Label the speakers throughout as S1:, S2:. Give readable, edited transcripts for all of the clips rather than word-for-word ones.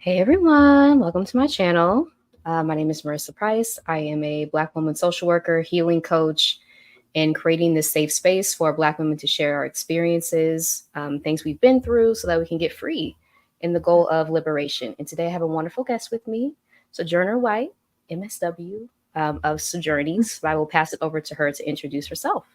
S1: Hey everyone, welcome to my channel. My name is Marissa Price. I am a Black woman social worker, healing coach, and creating this safe space for Black women to share our experiences, things we've been through, so that we can get free in the goal of liberation. And today I have a wonderful guest with me, Sojourner White, MSW of Sojourneys. I will pass it over to her to introduce herself.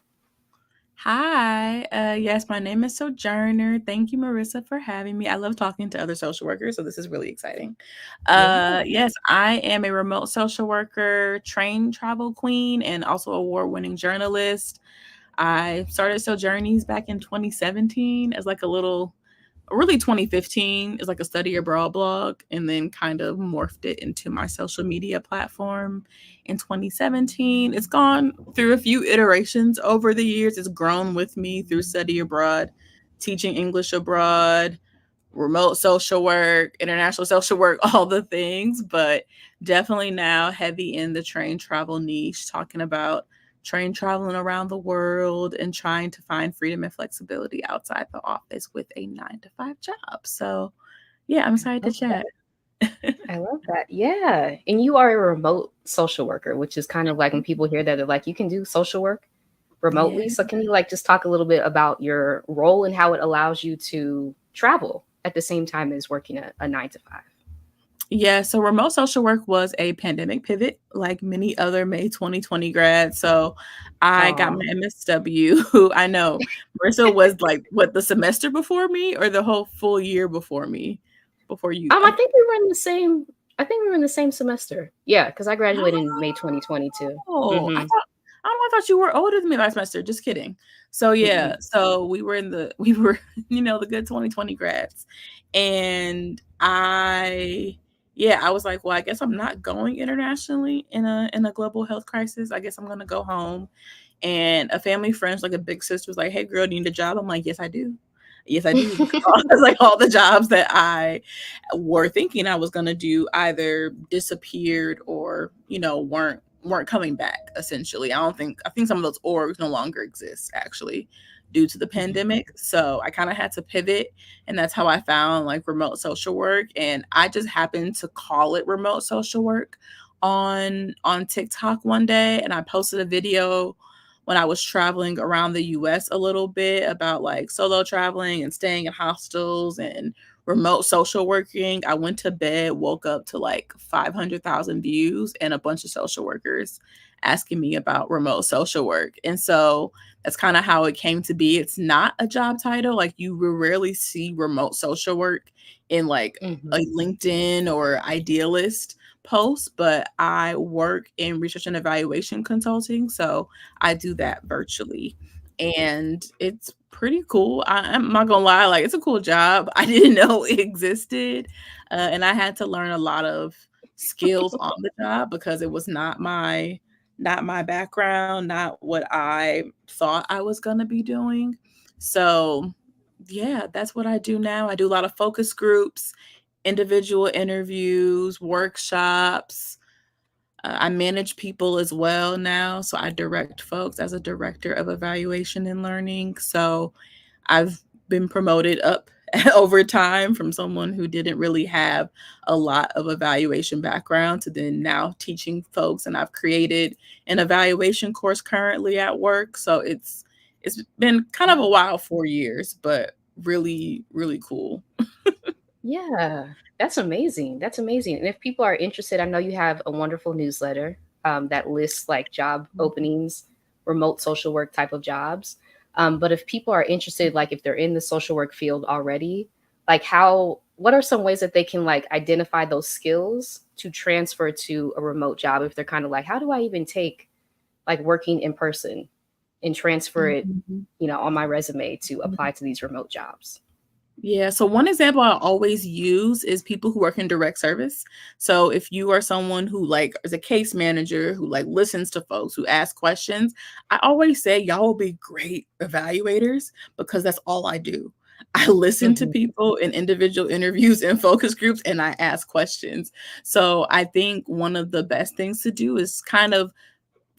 S2: Hi. Yes, my name is Sojourner. Thank you, Marissa, for having me. I love talking to other social workers, so this is really exciting.
S1: Yeah.
S2: Yes, I am a remote social worker, trained travel queen, and also award-winning journalist. I started Sojourneys back in 2017 as like a little really 2015 is like a study abroad blog, and then kind of morphed it into my social media platform in 2017. It's gone through a few iterations over the years. It's grown with me through study abroad, teaching English abroad, remote social work, international social work, all the things, but definitely now heavy in the train travel niche, talking about train traveling around the world and trying to find freedom and flexibility outside the office with a 9 to 5 job. So, yeah, I'm excited to
S1: Okay.
S2: chat.
S1: I love that. Yeah. And you are a remote social worker, which is kind of like when people hear that, they're like, you can do social work remotely.
S2: Yeah.
S1: So can you like just talk a little bit about your role and how it allows you to travel at the same time as working a 9 to 5?
S2: Yeah, so remote social work was a pandemic pivot, like many other May 2020 grads. So I got
S1: Oh,
S2: my MSW. Who I know Marissa was like what the semester before me or the whole full year before me, before you.
S1: I think we were in the same. I think we were in the same semester. Yeah, because I graduated in May 2022.
S2: Oh,
S1: Mm-hmm.
S2: I thought you were older than me last semester. Just kidding. So yeah,
S1: Mm-mm.
S2: so we were the good 2020 grads, and I was like, well, I guess I'm not going internationally in a global health crisis. I guess I'm gonna go home. And a family friend, like a big sister, was like, "Hey, girl, do you need a job?" I'm like, "Yes, I do. Yes, I do." Because like all the jobs that I were thinking I was gonna do either disappeared or weren't coming back. Essentially, I think some of those orgs no longer exist actually due to the pandemic. So I kind of had to pivot, and that's how I found like remote social work. And I just happened to call it remote social work on TikTok one day, and I posted a video when I was traveling around the US a little bit about like solo traveling and staying in hostels and remote social working. I went to bed, woke up to like 500,000 views and a bunch of social workers asking me about remote social work. And so that's kind of how it came to be. It's not a job title. Like you will rarely see remote social work in like
S1: Mm-hmm.
S2: a LinkedIn or Idealist post, but I work in research and evaluation consulting. So I do that virtually. And it's pretty cool. I'm not gonna lie, like it's a cool job. I didn't know it existed, and I had to learn a lot of skills on the job because it was not my background, not what I thought I was gonna be doing. So yeah, that's what I do now. I do a lot of focus groups, individual interviews, workshops. I manage people as well now. So I direct folks as a director of evaluation and learning. So I've been promoted up over time from someone who didn't really have a lot of evaluation background to then now teaching folks. And I've created an evaluation course currently at work. So it's been kind of a while, 4 years, but really, really cool.
S1: Yeah, that's amazing. That's amazing. And if people are interested, I know you have a wonderful newsletter that lists like job openings, remote social work type of jobs. But if people are interested, like if they're in the social work field already, like what are some ways that they can like identify those skills to transfer to a remote job if they're kind of like, how do I even take like working in person and transfer it,
S2: Mhm.
S1: on my resume to apply to these remote jobs?
S2: Yeah, so one example I always use is people who work in direct service. So if you are someone who like is a case manager who like listens to folks, who asks questions, I always say y'all will be great evaluators because that's all I do. I listen to
S1: Hmm.
S2: people in individual interviews and focus groups and I ask questions. So I think one of the best things to do is kind of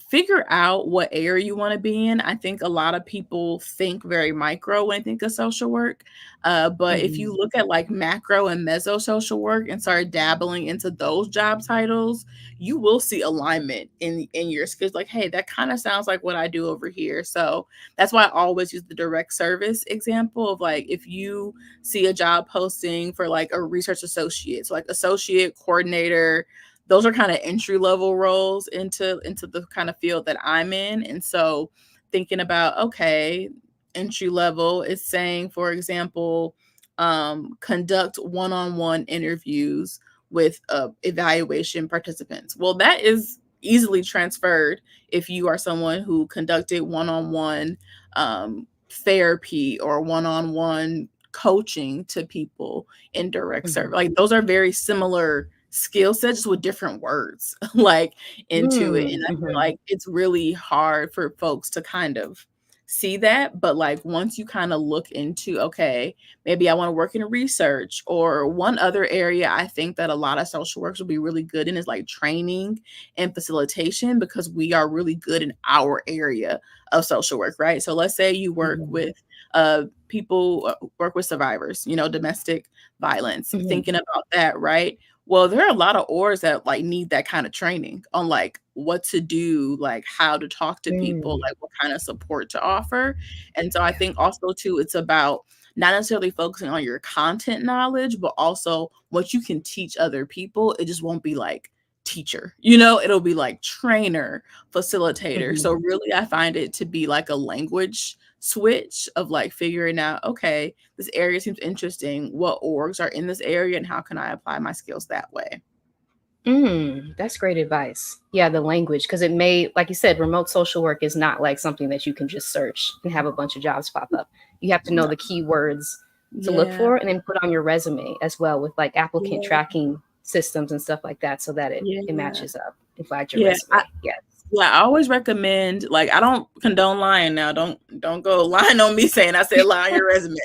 S2: figure out what area you want to be in. I think a lot of people think very micro when they think of social work. But if you
S1: Mhm.
S2: look at like macro and meso social work and start dabbling into those job titles, you will see alignment in your skills. Like, hey, that kind of sounds like what I do over here. So that's why I always use the direct service example of like if you see a job posting for like a research associate, so like associate coordinator, those are kind of entry level roles into the kind of field that I'm in. And so thinking about, okay, entry level is saying, for example, conduct one-on-one interviews with evaluation participants. Well, that is easily transferred if you are someone who conducted one-on-one therapy or one-on-one coaching to people in direct service.
S1: Mhm.
S2: Like those are very similar skill sets, just with different words like into it. And I feel
S1: Mhm.
S2: like it's really hard for folks to kind of see that. But like once you kind of look into, okay, maybe I want to work in research, or one other area I think that a lot of social workers will be really good in is like training and facilitation, because we are really good in our area of social work, right? So let's say you work
S1: Mhm.
S2: with people, work with survivors, domestic violence,
S1: Mhm.
S2: thinking about that, right? Well, there are a lot of orgs that like need that kind of training on like what to do, like how to talk to people,
S1: Mm.
S2: like what kind of support to offer. And so I
S1: Yeah.
S2: think also too, it's about not necessarily focusing on your content knowledge, but also what you can teach other people. It just won't be like teacher, it'll be like trainer, facilitator.
S1: Mhm.
S2: So really I find it to be like a language switch of like figuring out, okay, this area seems interesting. What orgs are in this area and how can I apply my skills that way?
S1: That's great advice. Yeah, the language, because it may, like you said, remote social work is not like something that you can just search and have a bunch of jobs pop up. You have to know
S2: No.
S1: the keywords to look
S2: Yeah,
S1: for and then put on your resume as well with like applicant
S2: yeah,
S1: tracking systems and stuff like that so that it
S2: yeah,
S1: matches up and flags your
S2: yeah.
S1: resume. Yes.
S2: Yeah, I always recommend, like, I don't condone lying now. Don't go lying on me saying I said lie on your resume.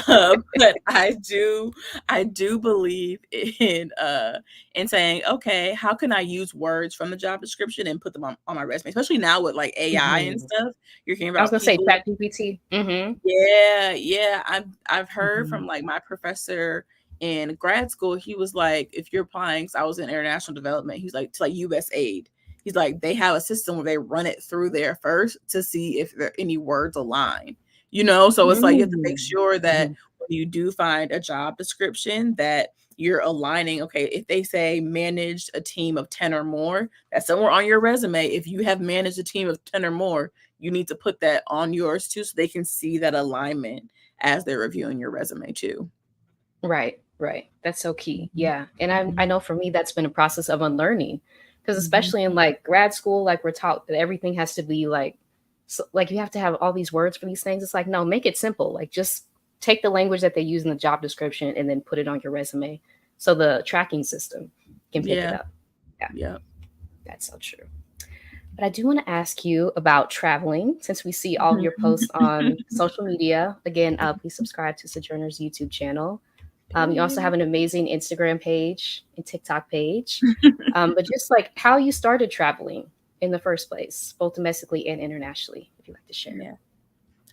S2: But I do believe in saying, okay, how can I use words from the job description and put them on my resume? Especially now with like AI and
S1: Mhm.
S2: stuff. You're hearing
S1: I was
S2: about
S1: gonna say
S2: people.
S1: ChatGPT. Mm-hmm.
S2: Yeah, yeah. I've heard
S1: Mm-hmm.
S2: from like my professor in grad school. He was like, if you're applying, 'cause I was in international development, he's like to like US aid. He's like, they have a system where they run it through there first to see if there any words align. So it's like you have to make sure that
S1: Mm-hmm.
S2: when you do find a job description that you're aligning. Okay, if they say managed a team of 10 or more, that's somewhere on your resume. If you have managed a team of 10 or more, you need to put that on yours too so they can see that alignment as they're reviewing your resume too.
S1: Right, right. That's so key.
S2: Mhm,
S1: Yeah. And I
S2: mhm,
S1: know for me that's been a process of unlearning because
S2: mhm.
S1: especially in like grad school, like we're taught that everything has to be like like you have to have all these words for these things. It's like, no, make it simple. Like just take the language that they use in the job description and then put it on your resume so the tracking system can pick it
S2: Yeah,
S1: up. Yeah,
S2: yeah.
S1: that's so true. But I do want to ask you about traveling since we see all of
S2: Mhm.
S1: your posts on social media. Again, please subscribe to Sojourner's YouTube channel. You also
S2: Period.
S1: have an amazing Instagram page and TikTok page. But just like how you started traveling in the first place, both domestically and internationally, if you'd like to share.
S2: Yeah.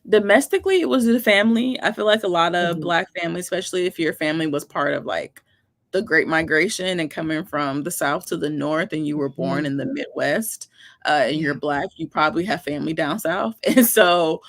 S2: Domestically, it was the family. I feel like a lot of
S1: Hmm.
S2: Black families, especially if your family was part of, like, the Great Migration and coming from the South to the North and you were born
S1: Hmm.
S2: in the Midwest, and you're
S1: Yeah.
S2: Black, you probably have family down South, and so,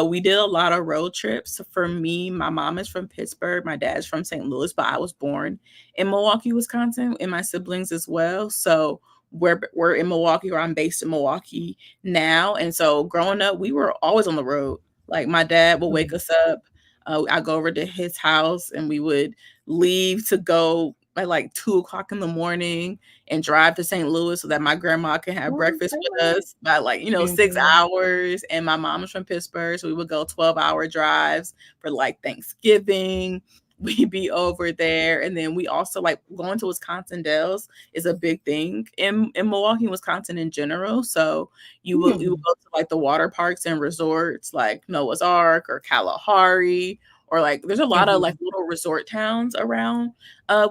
S2: we did a lot of road trips. For me, my mom is from Pittsburgh, my dad's from St. Louis, but I was born in Milwaukee, Wisconsin, and my siblings as well, so we're in Milwaukee, or I'm based in Milwaukee now, and so growing up, we were always on the road. Like my dad would wake
S1: Mhm.
S2: us up. I go over to his house and we would leave to go at like 2 o'clock in the morning and drive to St. Louis so that my grandma can have
S1: Oh,
S2: breakfast with
S1: okay.
S2: us by like, 6
S1: Mhm.
S2: hours. And my mom was from Pittsburgh. So we would go 12-hour drives for like Thanksgiving. We'd be over there. And then we also like going to Wisconsin Dells is a big thing in Milwaukee, Wisconsin in general. So you will
S1: Hmm.
S2: go to like the water parks and resorts like Noah's Ark or Kalahari, or like there's a lot of like
S1: Hmm.
S2: little resort towns around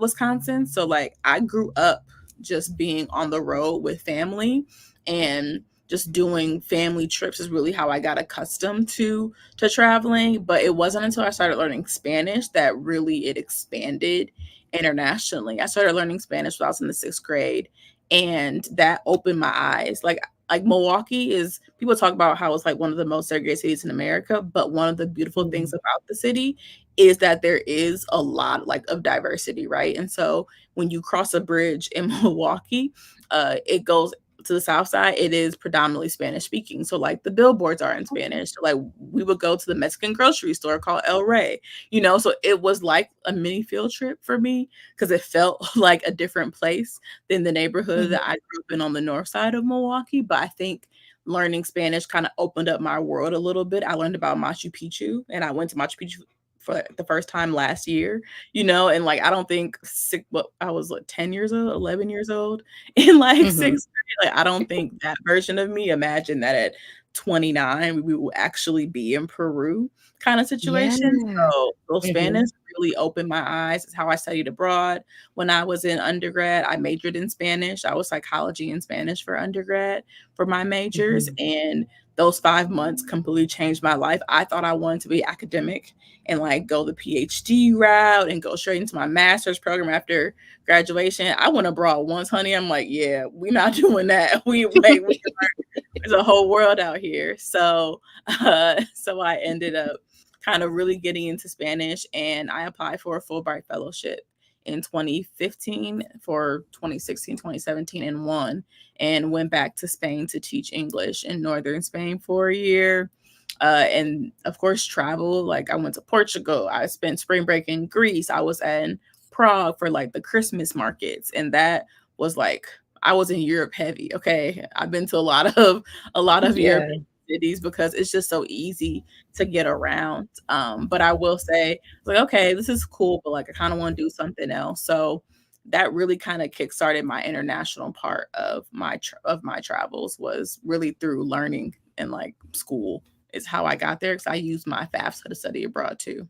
S2: Wisconsin. So like I grew up just being on the road with family, and just doing family trips is really how I got accustomed to traveling. But it wasn't until I started learning Spanish that really it expanded internationally. I started learning Spanish when I was in the 6th grade, and that opened my eyes. Like Milwaukee is, people talk about how it's like one of the most segregated cities in America, but one of the beautiful things
S1: Mm.
S2: about the city is that there is a lot like of diversity, right? And so when you cross a bridge in Milwaukee, it goes to the south side, it is predominantly Spanish speaking. So like the billboards are in Spanish. So, like we would go to the Mexican grocery store called El Rey, so it was like a mini field trip for me because it felt like a different place than the neighborhood that
S1: Mhm.
S2: I grew up in on the north side of Milwaukee. But I think learning Spanish kind of opened up my world a little bit. I learned about Machu Picchu, and I went to Machu Picchu for like, the first time last year, and like I don't think I was like 10 years old, 11 years old in like
S1: Mhm.
S2: 6th grade. Like I don't think that version of me imagined that at 29 we will actually be in Peru kind of
S1: Yeah.
S2: situation. So Spanish
S1: Mhm.
S2: really opened my eyes. It's how I studied abroad. When I was in undergrad, I majored in Spanish. I was psychology and Spanish for undergrad for my majors.
S1: Mhm.
S2: And those 5 months completely changed my life. I thought I wanted to be academic and like go the PhD route and go straight into my master's program after graduation. I went abroad once, honey. I'm like, yeah, we're not doing that. There's a whole world out here. So I ended up kind of really getting into Spanish, and I applied for a Fulbright fellowship in 2015 for 2016, 2017, and won, and went back to Spain to teach English in northern Spain for a year. And of course, travel. Like I went to Portugal. I spent spring break in Greece. I was in Prague for like the Christmas markets, and that was like I was in Europe heavy. Okay, I've been to a lot of
S1: Yeah.
S2: European cities because it's just so easy to get around. But I will say, like, okay, this is cool, but like I kind of want to do something else. So that really kind of kickstarted my international part of my travels was really through learning and like school is how I got there because I used my FAFSA to study abroad too.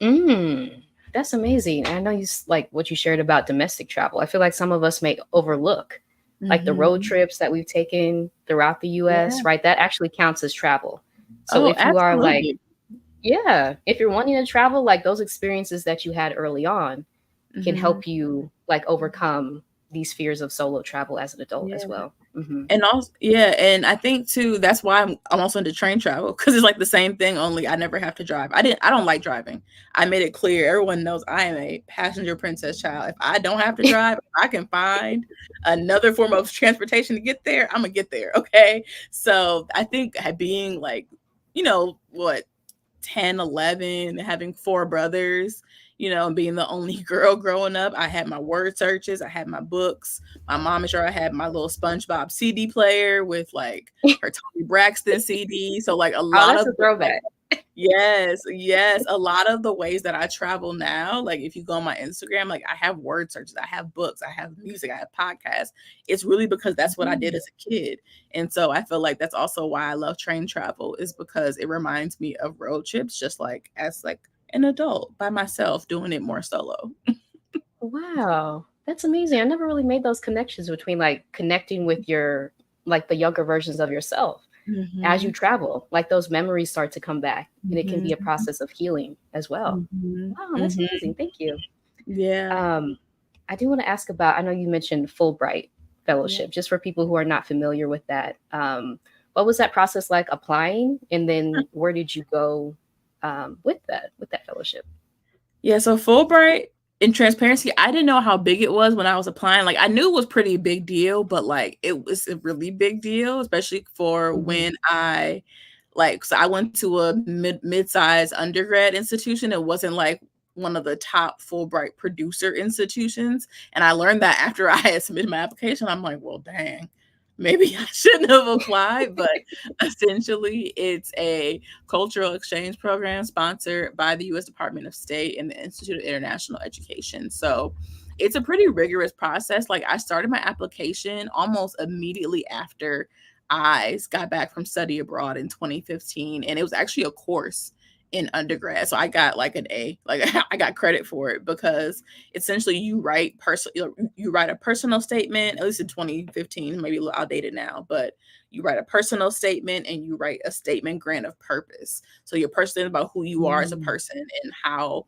S1: Mm. That's amazing. I know like what you shared about domestic travel. I feel like some of us may overlook like the road
S2: Hmm.
S1: trips that we've taken throughout the
S2: Yeah.
S1: US, right? That actually counts as travel. So
S2: Oh,
S1: if you are like,
S2: absolutely.
S1: yeah, if you're wanting to travel, like those experiences that you had early on can
S2: Hmm.
S1: help you like overcome these fears of solo travel as an adult as
S2: Yeah.
S1: well. Hmm.
S2: And also, yeah, and I think too that's why I'm also into train travel because it's like the same thing. Only I never have to drive. I don't like driving. I made it clear. Everyone knows I am a passenger princess child. If I don't have to drive, if I can find another form of transportation to get there, I'm gonna get there. Okay. So I think being like, what 10, 11, having four brothers, being the only girl growing up. I had my word searches, I had my books. My mom is sure I had my little SpongeBob CD player with like her Tony Braxton CD. So like a
S1: Oh,
S2: lot
S1: that's
S2: of
S1: a
S2: like
S1: throwback.
S2: yes, yes, a lot of the ways that I travel now, like if you go on my Instagram, like I have word searches, I have books, I have music, I have podcasts. It's really because that's what I did
S1: Mhm.
S2: as a kid. And so I feel like that's also why I love train travel is because it reminds me of road trips just like as like an adult by myself doing it more solo.
S1: Wow, that's amazing. I never really made those connections between like connecting with your like the younger versions of yourself as you
S2: Mhm.
S1: travel. Like those memories start to come back, and it can be a
S2: Mhm.
S1: process of healing as well.
S2: Mhm.
S1: Wow, that's
S2: Mhm.
S1: amazing. Thank you.
S2: Yeah.
S1: Um, I do want to ask about. I know you mentioned Fulbright
S2: Yeah.
S1: Fellowship, just for people who are not familiar with that. What was that process like applying, and then where did you go with that fellowship?
S2: Yeah, so Fulbright, in transparency, I didn't know how big it was when I was applying. Like I knew it was pretty big deal, but like it was a really big deal, especially for
S1: Hmm.
S2: when so I went to a mid-sized undergrad institution. It wasn't like one of the top Fulbright producer institutions. And I learned that after I had submitted my application. I'm like, well, dang, maybe I shouldn't have applied. But essentially, it's a cultural exchange program sponsored by the U.S. Department of State and the Institute of International Education. So it's a pretty rigorous process. Like I started my application almost immediately after I got back from study abroad in 2015, and it was actually a course in undergrad. So I got like an A. Like I got credit for it because essentially you write a personal statement, at least in 2015, maybe a little outdated now, but you write a personal statement and you write a statement grant of purpose. So your person about who you are as a
S1: Mm.
S2: person and how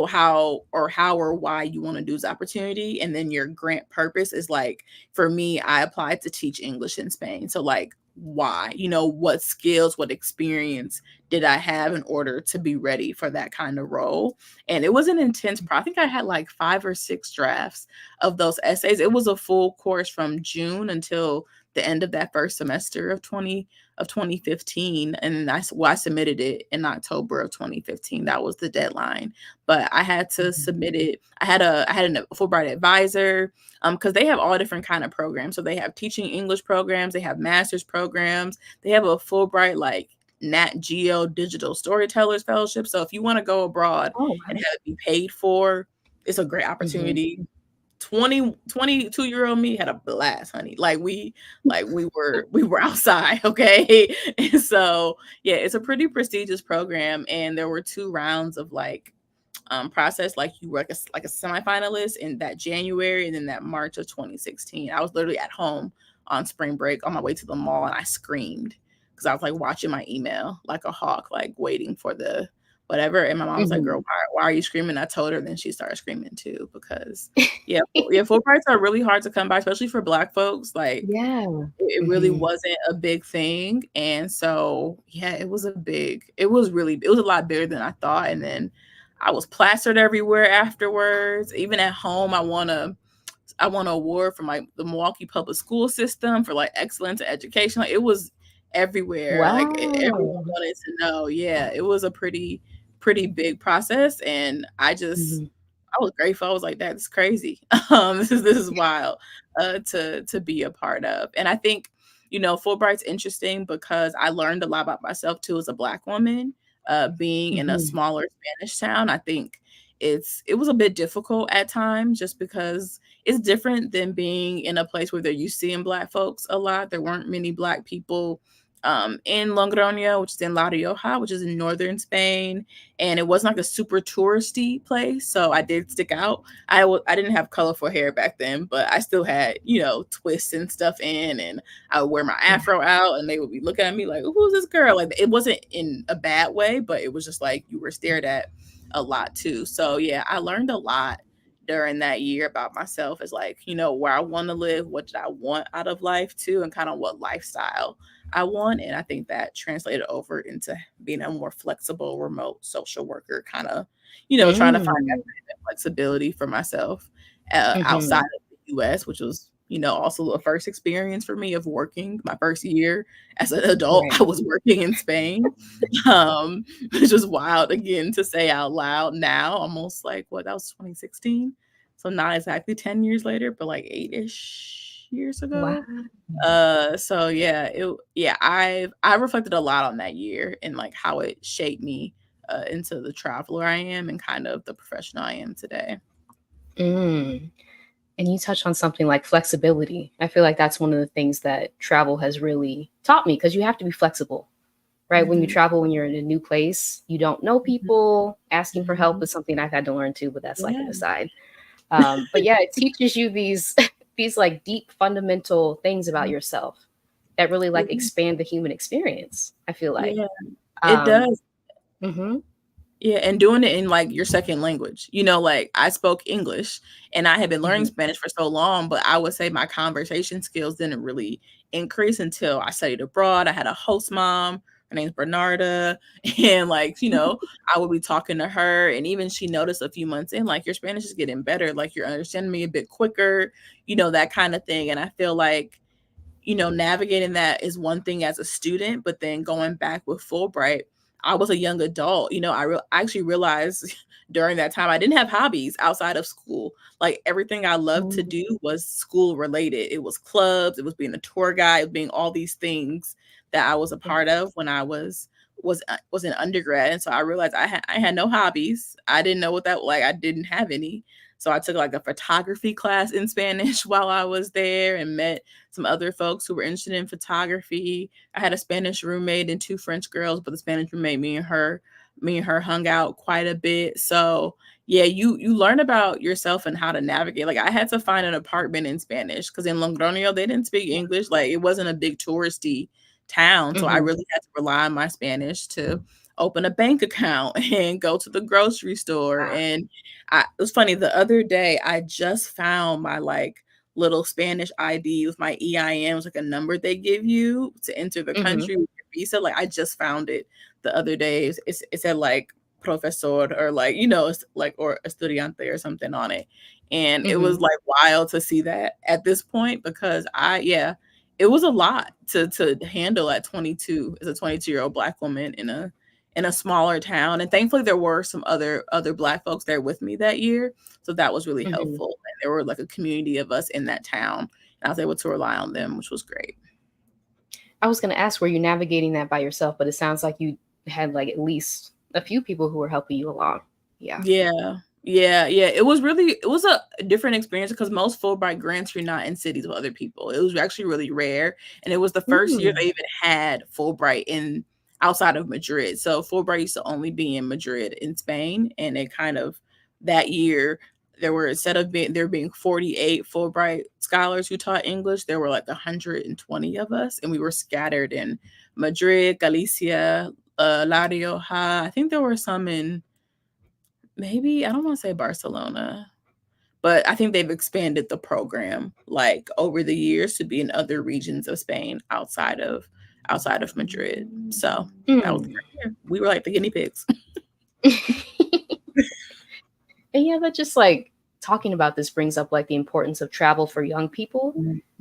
S2: how or why you want to do this opportunity. And then your grant purpose is like, for me, I applied to teach English in Spain. So like why, what skills, what experience did I have in order to be ready for that kind of role? And it was an intense I think I had like 5 or 6 drafts of those essays. It was a full course from June until the end of that first semester of 2015, and then I submitted it in October of 2015. That was the deadline, but I had to
S1: Mhm.
S2: submit it. I had a Fulbright advisor, because they have all different kind of programs. So they have teaching English programs, they have master's programs, they have a Fulbright like Nat Geo Digital Storytellers Fellowship. So if you want to go abroad
S1: Oh,
S2: and
S1: wow.
S2: have it be paid for, it's a great
S1: Mhm.
S2: opportunity. 22-year-old me had a blast, honey. We were outside, okay? And so yeah, it's a pretty prestigious program, and there were 2 rounds of like process. Like you were like a semifinalist in that January, and then that March of 2016. I was literally at home on spring break on my way to the mall, and I screamed because I was like watching my email like a hawk, like waiting for the whatever. And my mom was like, "Girl,
S1: Mhm.
S2: why are you screaming?" I told her, then she started screaming too because yeah, Fulbrights are really hard to come by, especially for Black folks. Like
S1: Yeah.
S2: it really
S1: Mhm.
S2: wasn't a big thing. And so, yeah, it was a lot bigger than I thought. And then I was plastered everywhere afterwards. Even at home, I won an award from like the Milwaukee public school system for like excellence in education. Like it was everywhere. Like everyone
S1: Wow.
S2: wanted to know. Yeah, it was a pretty big process. And
S1: Mhm.
S2: I was grateful. I was like, that's crazy. This is wild to be a part of. And I think, Fulbright's interesting because I learned a lot about myself too as a Black woman, being in a
S1: Mhm.
S2: smaller Spanish town. I think it was a bit difficult at times just because it's different than being in a place where they're used to seeing Black folks a lot. There weren't many Black people in Logroño, which is in La Rioja, which is in northern Spain, and it wasn't like a super touristy place, so I did stick out. I didn't have colorful hair back then, but I still had twists and stuff in, and I would wear my
S1: Yeah.
S2: afro out, and they would be looking at me like, "Who's this girl?" Like it wasn't in a bad way, but it was just like you were stared at a lot too. So yeah, I learned a lot during that year about myself as like where I want to live, what did I want out of life too, and kind of what lifestyle I want. And I think that translated over into being a more flexible remote social worker, kind of, trying to find
S1: Mm.
S2: that flexibility for myself outside
S1: Mhm.
S2: of the US, which was, also a first experience for me of working. My first year as an adult, I
S1: Right.
S2: was working in Spain, um, which was wild again to say out loud now, almost like what that was 2016. So not exactly 10 years later, but like 8-ish years ago.
S1: Wow.
S2: So yeah, I reflected a lot on that year and like how it shaped me into the traveler I am and kind of the professional I am today.
S1: Mm. And you touched on something like flexibility. I feel like that's one of the things that travel has really taught me because you have to be flexible, right? When you
S2: Mhm,
S1: travel, when you're in a new place, you don't know
S2: mhm,
S1: people. Asking for help
S2: mhm.
S1: is something I've had to learn too, but that's like an
S2: Yeah.
S1: aside. But yeah, it teaches you these these like deep fundamental things about yourself that really like
S2: Yeah,
S1: expand the human experience. I feel like.
S2: yeah, it
S1: Um,
S2: does.
S1: mhm,
S2: Yeah, and doing it in like your second language. Like I spoke English and I had been learning
S1: mhm,
S2: Spanish for so long, but I would say my conversation skills didn't really increase until I studied abroad. I had a host mom. Her name's Bernarda. And like, I would be talking to her, and even she noticed a few months in, like, your Spanish is getting better, like you're understanding me a bit quicker, that kind of thing. And I feel like navigating that is one thing as a student, but then going back with Fulbright, I was a young adult. I actually realized during that time I didn't have hobbies outside of school. Like everything I loved to
S1: mm,
S2: do was school related. It was clubs, it was being a tour guide, it was being all these things that I was a
S1: yeah,
S2: part of when I was in undergrad. And so I realized I had no hobbies. I didn't know what that like. I didn't have any. So I took like a photography class in Spanish while I was there and met some other folks who were interested in photography. I had a Spanish roommate and 2 French girls, but the Spanish roommate, me and her Me and her hung out quite a bit. So yeah, you learn about yourself and how to navigate. Like I had to find an apartment in Spanish because in Logroño they didn't speak English. Like it wasn't a big touristy town, so I
S1: Hmm.
S2: really had to rely on my Spanish to open a bank account and go to the grocery store.
S1: Wow.
S2: And it was funny, the other day I just found my like little Spanish ID with my EIN. It was like a number they give you to enter the
S1: Hmm.
S2: country with your visa. Like I just found it the other day. It said like profesor or like, it's like, or estudiante or something on it. And it was
S1: Hmm.
S2: like wild to see that at this point because yeah, it was a lot to handle at 22 as a 22-year-old Black woman in a smaller town. And thankfully there were some other Black folks there with me that year. So that was really
S1: Hmm.
S2: helpful. And there were like a community of us in that town. And I was able to rely on them, which was great.
S1: I was going to ask, were you navigating that by yourself? But it sounds like you had like at least a few people who were helping you along. Yeah.
S2: Yeah. Yeah. It was a different experience because most Fulbright grants you're not in cities with other people. It was actually really rare. And it was the first year they
S1: Mm.
S2: even had Fulbright in outside of Madrid. So Fulbright used to only be in Madrid in Spain. And it kind of that year there were instead of there being 48 Fulbright scholars who taught English, there were like 120 of us, and we were scattered in Madrid, Galicia, La Rioja. I think there were some in maybe I don't want to say Barcelona, but I think they've expanded the program like over the years to be in other regions of Spain outside of Madrid. So that was
S1: Mm.
S2: great. Yeah, we were like the guinea pigs.
S1: And yeah, that just like talking about this brings up like the importance of travel for young people.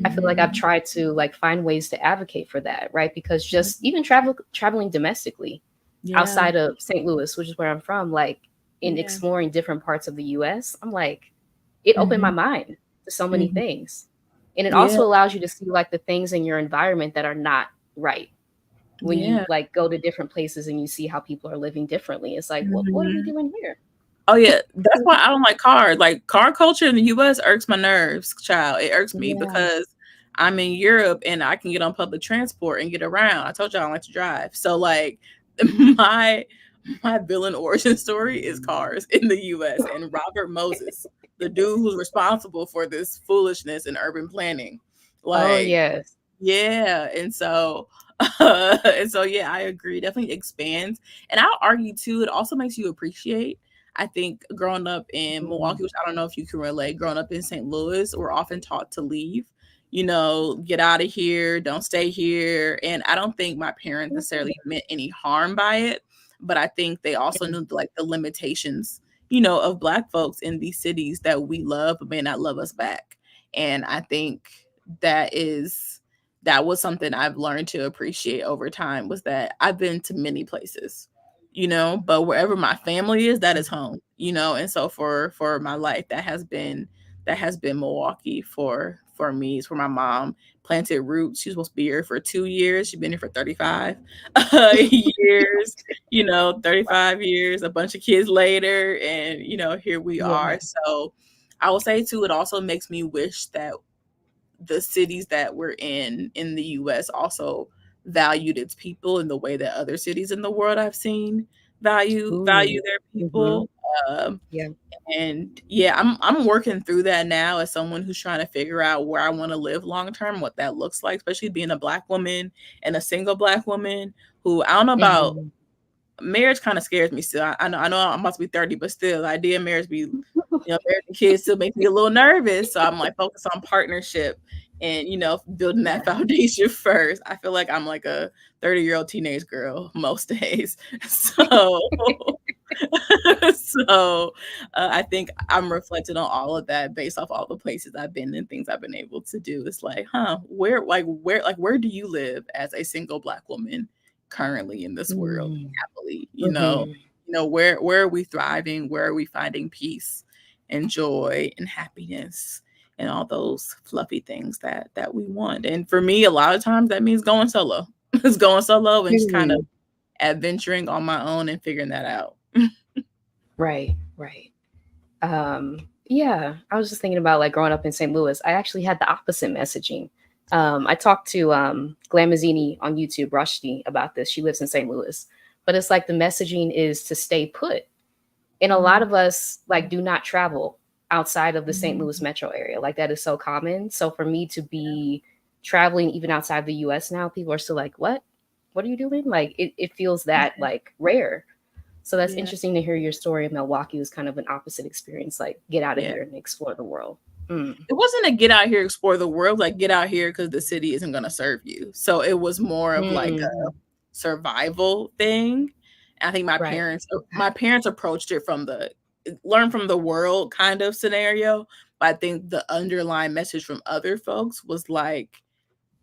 S1: I feel like I've
S2: Mhm.
S1: tried to like find ways to advocate for that, right? Because
S2: Mhm.
S1: just even traveling domestically
S2: Yeah,
S1: outside of St. Louis, which is where I'm from, like in
S2: yeah.
S1: exploring different parts of the US, I'm like, it opened my
S2: Mhm.
S1: mind to so many
S2: Mhm.
S1: things. And it
S2: Yeah,
S1: also allows you to see like the things in your environment that are not right. When you
S2: yeah.
S1: like go to different places and you see how people are living differently, it's like, what are we
S2: Mhm.
S1: doing here?
S2: Oh yeah, that's why I don't like cars. Like car culture in the US irks my nerves, child. It irks me
S1: Yeah.
S2: because I'm in Europe and I can get on public transport and get around. I told you I don't like to drive. So like my my villain origin story is cars in the US and Robert Moses, the dude who's responsible for this foolishness in urban planning.
S1: Oh
S2: Like
S1: yes.
S2: yeah, and so yeah, I agree. Definitely expands, and I'll argue too. It also makes you appreciate. I think growing up in
S1: Mm.
S2: Milwaukee, which I don't know if you can relate, growing up in St. Louis, we're often taught to leave. Get out of here, don't stay here. And I don't think my parents necessarily meant any harm by it, but I think they also
S1: Mhm.
S2: knew like the limitations, of Black folks in these cities that we love but may not love us back. And I think that is that was something I've learned to appreciate over time was that I've been to many places, but wherever my family is, that is home, and so for my life, that has been Milwaukee for me. It's where my mom planted roots. She was supposed to be here for 2 years. She's been here for 35 years, 35 years, a bunch of kids later, and here we
S1: Yeah.
S2: are. So I will say too, it also makes me wish that the cities that we're in the US also valued its people in the way that other cities in the world I've seen value
S1: Ooh.
S2: their
S1: Mhm.
S2: people. Um,
S1: Yeah.
S2: and yeah, I'm working through that now as someone who's trying to figure out where I want to live long term, what that looks like, especially being a Black woman and a single Black woman who I don't know about
S1: Mhm.
S2: marriage kind of scares me still. I know I'm about to be 30, but still the idea of marriage marriage and kids still makes me a little nervous. So I'm like focused on partnership and building that
S1: Yeah.
S2: foundation first. I feel like I'm like a 30-year-old teenage girl most days. So so I think I'm reflecting on all of that based off all the places I've been and things I've been able to do. It's like, where do you live as a single Black woman currently in this world,
S1: Mm.
S2: happily?
S1: Mhm.
S2: Where are we thriving? Where are we finding peace and joy and happiness and all those fluffy things that we want? And for me, a lot of times that means going solo. It's going solo and just kind of
S1: Mm.
S2: adventuring on my own and figuring that out.
S1: Right, right. Yeah, I was just thinking about like growing up in St. Louis. I actually had the opposite messaging. I talked to Glamazzini on YouTube, Rushdie, about this. She lives in St. Louis. but it's like the messaging is to stay put. And a lot
S2: Mhm.
S1: of us like do not travel outside of the St. Louis
S2: Mhm.
S1: metro area. Like that is so common. So for me to be traveling even outside the US now, people are still like, what? What are you doing? Like it feels that like rare. So that's
S2: Yeah.
S1: interesting to hear your story of Milwaukee was kind of an opposite experience, like get out of
S2: Yeah.
S1: here and explore the world. Mm.
S2: It wasn't a get out here, explore the world, like get out here because the city isn't gonna serve you. So it was more of like a
S1: Mm.
S2: survival thing. And I think
S1: Right. Okay.
S2: my parents approached it from the learn from the world kind of scenario. But I think the underlying message from other folks was like,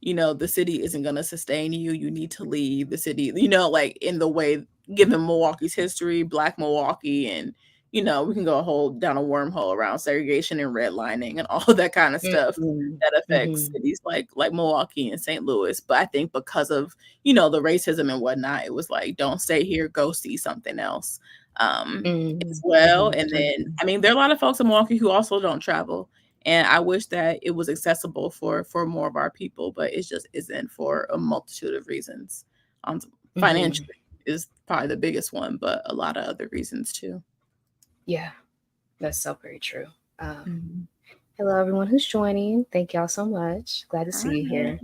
S2: the city isn't going to sustain you. You need to leave the city, like in the way, given Milwaukee's history, Black Milwaukee, and, we can go a whole down a wormhole around segregation and redlining and all of that kind of stuff
S1: Mm.
S2: that affects
S1: Hmm.
S2: cities like Milwaukee and St. Louis. But I think because of, the racism and whatnot, it was like, don't stay here, go see something else. As
S1: Mm.
S2: well.
S1: Hmm.
S2: And then, I mean, there are a lot of folks in Milwaukee who also don't travel, and I wish that it was accessible for more of our people, but it just isn't for a multitude of reasons. Um,
S1: Hmm.
S2: Financially is probably the biggest one, but a lot of other reasons too.
S1: Yeah, that's so very true. Um,
S2: Mhm.
S1: Hello, everyone who's joining. Thank y'all so much. Glad to see you here.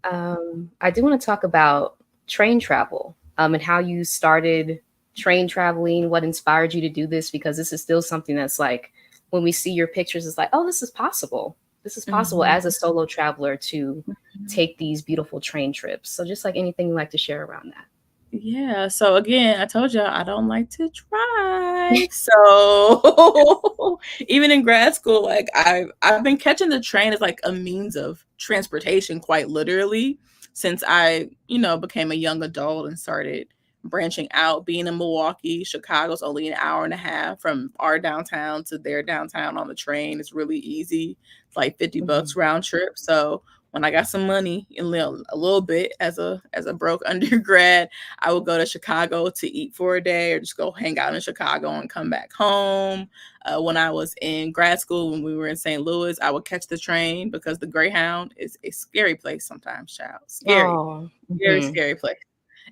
S2: Hi.
S1: I do want to talk about train travel and how you started train traveling, what inspired you to do this, because this is still something that's like when we see your pictures, it's like, oh, this is possible. This is possible
S2: Mhm.
S1: as a solo traveler to
S2: Mhm.
S1: take these beautiful train trips. So, just like anything you like to share around
S2: Yeah, so again, I told y'all I don't like to drive. So even in grad school, like I've been catching the train as like a means of transportation quite literally since I, became a young adult and started branching out. Being in Milwaukee, Chicago's only an hour and a half from our downtown to their downtown on the train. It's really easy. It's like 50
S1: that.
S2: bucks round trip. So when I got some money, a little bit as a broke undergrad, I would go to Chicago to eat for a day or just go hang out in Chicago and come back home. When I was in grad school, when we were in St. Louis, I would catch the train because the Greyhound is a scary place sometimes, child. Scary,
S1: Oh,
S2: very
S1: hmm.
S2: scary place.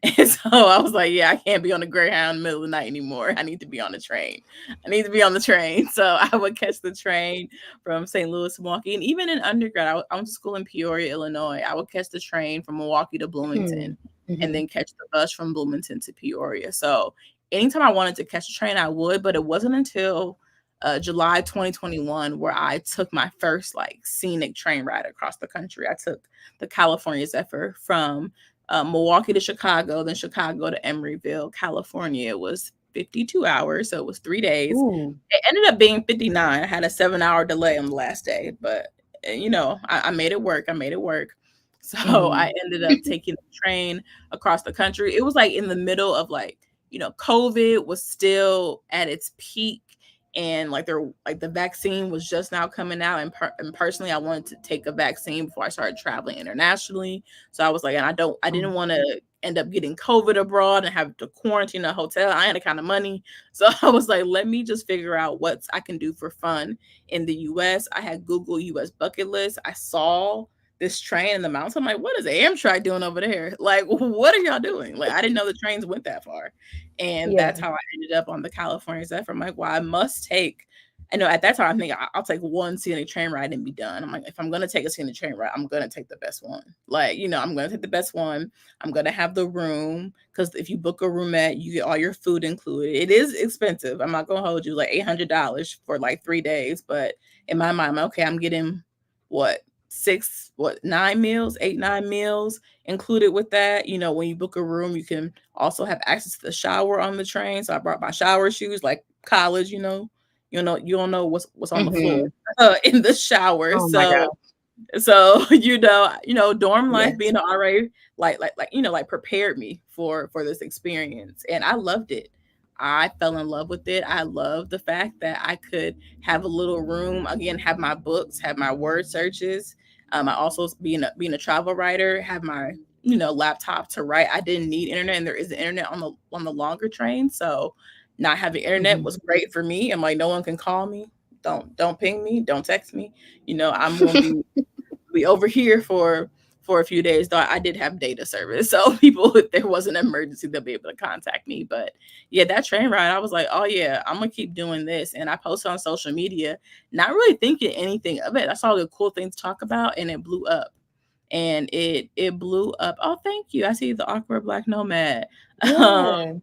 S2: And so I was like, yeah, I can't be on the Greyhound in the middle of the night anymore. I need to be on the train. I need to be on the train. So I would catch the train from St. Louis to Milwaukee. And even in undergrad, I went to school in Peoria, Illinois. I would catch the train from Milwaukee to
S1: Hmm.
S2: Bloomington and
S1: Hmm.
S2: then catch the bus from Bloomington to Peoria. So anytime I wanted to catch a train, I would. But it wasn't until July 2021 where I took my first like scenic train ride across the country. I took the California Zephyr from Milwaukee to Chicago, then Chicago to Emeryville, California. It was 52 hours, so it was 3 days.
S1: Ooh.
S2: It ended up being 59. I had a 7 hour delay on the last day, but I made it work. I made it work. So
S1: Hmm.
S2: I ended up taking the train across the country. It was like in the middle of like, COVID was still at its peak, and like the vaccine was just now coming out, and personally I wanted to take a vaccine before I started traveling internationally. So I was like, and I didn't want to end up getting COVID abroad and have to quarantine a hotel. I had the kind of money. So I was like, let me just figure out what I can do for fun in the US. I had Google US bucket list. I saw this train in the mountains. I'm like, what is Amtrak doing over there? Like, what are y'all doing? Like, I didn't know the trains went that far. And
S1: Yeah.
S2: that's how I ended up on the California Zephyr. I'm like, well, I must take, I know at that time, I think I'll take one scenic train ride and be done. I'm like, if I'm going to take a scenic train ride, I'm going to take the best one. Like, I'm going to take the best one. I'm going to have the room because if you book a roomette, you get all your food included. It is expensive. I'm not going to hold you like $800 for like 3 days. But in my mind, okay, I'm getting what? 9 meals, 8, 9 meals included with that. When you book a room, you can also have access to the shower on the train. So I brought my shower shoes, like college. You don't know what's on the floor
S1: Hmm.
S2: in the shower.
S1: Oh my
S2: So
S1: God.
S2: so dorm
S1: Yeah.
S2: life being an RA, like prepared me for this experience, and I loved it. I fell in love with it. I love the fact that I could have a little room again, have my books, have my word searches. I also being a travel writer, have my laptop to write. I didn't need internet, and there is internet on the longer train, so not having internet
S1: Hmm.
S2: was great for me. I'm like, no one can call me, don't ping me, don't text me. I'm gonna be over here for a few days, though I did have data service. So people, if there was an emergency, they'll be able to contact me. But yeah, that train ride, I was like, oh yeah, I'm gonna keep doing this. And I posted on social media, not really thinking anything of it. I saw the cool thing to talk about and it blew up. And it blew up. Oh, thank you. I see the awkward black nomad. Um,
S1: Yeah.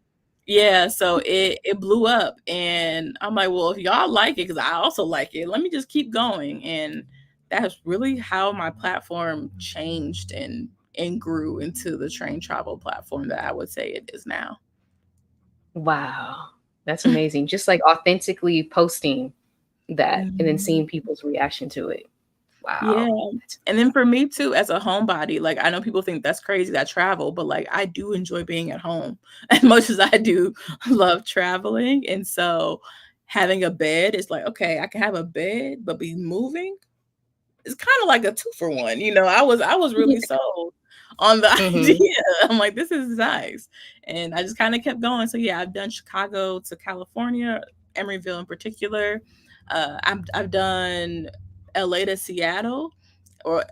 S2: yeah, so it blew up, and I'm like, well, if y'all like it, because I also like it, let me just keep going. And that's really how my platform changed and grew into the train travel platform that I would say it is now.
S1: Wow. That's amazing. Just like authentically posting that and then
S2: Mhm.
S1: seeing people's reaction to it.
S2: Yeah.
S1: Wow. That's
S2: And then for me too, as a homebody, like I know people think that's crazy that I travel, but like I do enjoy being at home as much as I do love traveling. And so having a bed is like, okay, I can have a bed, but be moving. It's kind of like a 2 for 1, I was
S1: yeah.
S2: really sold on the
S1: Hmm.
S2: idea. I'm like, "This is nice," and I just kinda kept going. So, yeah, I've done Chicago to California, Emeryville in particular. I've done LA to Seattle, or,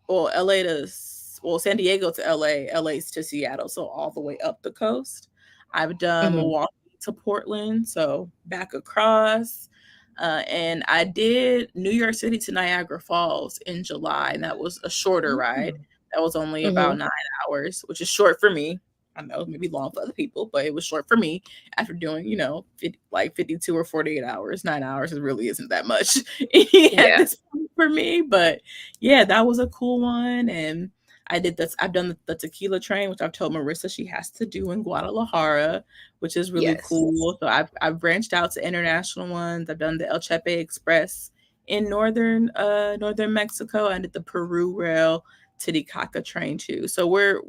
S2: or LA to s well, San Diego to LA, LA's to Seattle, so all the way up the coast. I've done
S1: Hmm.
S2: Milwaukee to Portland, so back across. And I did New York City to Niagara Falls in July, and that was a shorter ride. That was only about
S1: Hmm.
S2: 9 hours, which is short for me. I know maybe long for other people, but it was short for me after doing, 52 or 48 hours. 9 hours really isn't that much at
S1: Yeah.
S2: this point for me. But yeah, that was a cool one. And I did this. I've done the tequila train, which I've told Marissa she has to do in Guadalajara, which is really
S1: Yes.
S2: cool. So I've branched out to international ones. I've done the El Chepe Express in northern Mexico. I did the Peru Rail Titicaca train too. So we're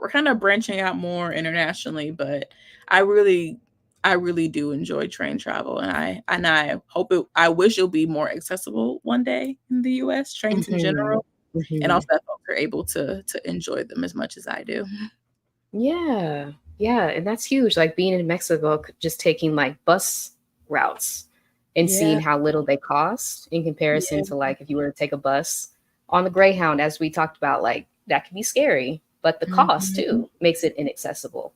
S2: kind of branching out more internationally, but I really I really do enjoy train travel, and I wish it'll be more accessible one day in the US, trains in
S1: Hmm.
S2: general, and
S1: Hmm.
S2: also that folks are able to enjoy them as much as I do.
S1: Yeah. Yeah. And that's huge. Like being in Mexico, just taking like bus routes and seeing
S2: Yeah,
S1: how little they cost in comparison
S2: yeah,
S1: to like if you were to take a bus on the Greyhound, as we talked about, like that can be scary, but the cost
S2: mhm,
S1: too makes it inaccessible.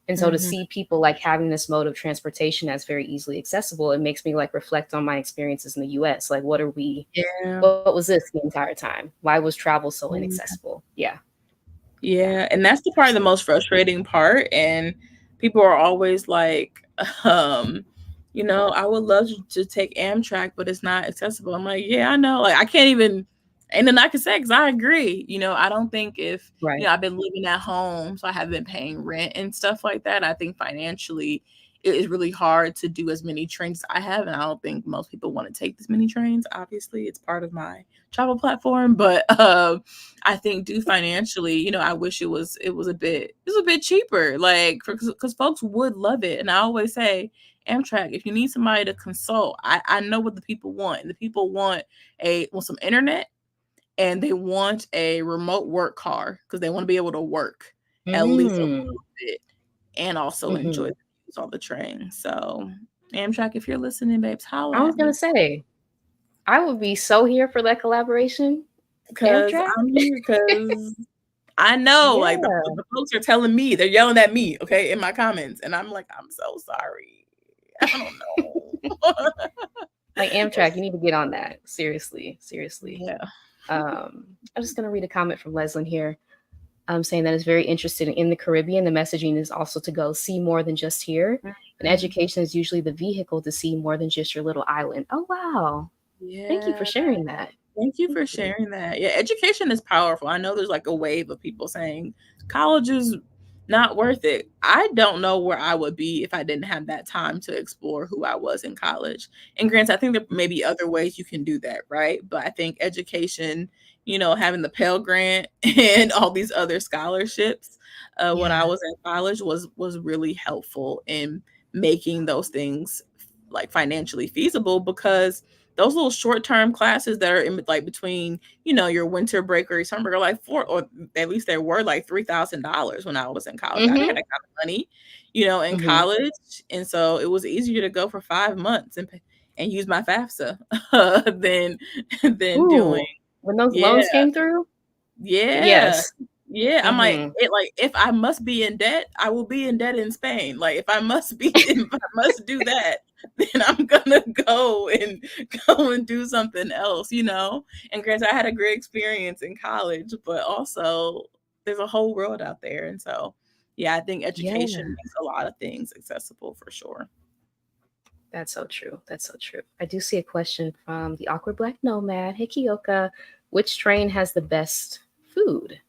S1: And so to
S2: mhm.
S1: see people like having this mode of transportation that's very easily accessible, it makes me like reflect on my experiences in the US. Like,
S2: Yeah.
S1: what was this the entire time? Why was travel so inaccessible? Yeah. Yeah.
S2: Yeah, and that's the part the most frustrating part, and people are always like, um, "I would love to take Amtrak, but it's not accessible." I'm like, "Yeah, I know." Like, I can't even ain't nothing I can say because I agree. I don't think if
S1: Right.
S2: I've been living at home, so I have been paying rent and stuff like that. I think financially it is really hard to do as many trains as I have, and I don't think most people want to take this many trains. Obviously, it's part of my travel platform, but I think due financially, I wish it was a bit cheaper, like because folks would love it. And I always say, Amtrak, if you need somebody to consult, I know what the people want. The people want some internet and they want a remote work car because they want to be able to work at least a
S1: Mm.
S2: little bit and also enjoy
S1: Hmm.
S2: the views on the train. So Amtrak, if you're listening, babes, holla
S1: I was
S2: at
S1: gonna
S2: me
S1: say, I would be so here for that collaboration.
S2: because
S1: Amtrak?
S2: I'm here because I know, like, the
S1: Yeah.
S2: the folks are telling me, they're yelling at me, okay, in my comments, and I'm like, "I'm so sorry. I don't know."
S1: Like Amtrak, you need to get on that. Seriously. Seriously.
S2: Yeah.
S1: I'm just gonna read a comment from Leslin here. Saying that is very interested in the Caribbean. The messaging is also to go see more than just here. And
S2: Mhm.
S1: education is usually the vehicle to see more than just your little island. Oh wow. Thank you for
S2: Yeah.
S1: sharing that.
S2: Thank you
S1: Thank
S2: for
S1: you.
S2: sharing that. Yeah, education is powerful. I know there's like a wave of people saying college is not worth it. I don't know where I would be if I didn't have that time to explore who I was in college. And granted, I think there may be other ways you can do that, right? But I think education, having the Pell Grant and all these other scholarships when I
S1: Yeah.
S2: was in college was really helpful in making those things like financially feasible because those little short-term classes that are in like between, your winter break or your summer break are like four, or at least they were like $3,000 when I was in college. I didn't have
S1: Mm-hmm.
S2: that kind of money, in
S1: Mm-hmm.
S2: college. And so it was easier to go for 5 months and use my FAFSA than doing,
S1: Ooh. When those
S2: yeah.
S1: loans came through?
S2: Yeah.
S1: Yes.
S2: Yeah, I'm
S1: Mm-hmm.
S2: like, if I must be in debt, I will be in debt in Spain. Like, if I must do that, then I'm gonna go and do something else, you know? And granted, I had a great experience in college, but also there's a whole world out there. And so, yeah, I think education
S1: Yeah,
S2: makes a lot of things accessible for sure.
S1: that's so true. That's so true. I do see a question from the awkward black nomad. Hey Kiyoka, which train has the best food?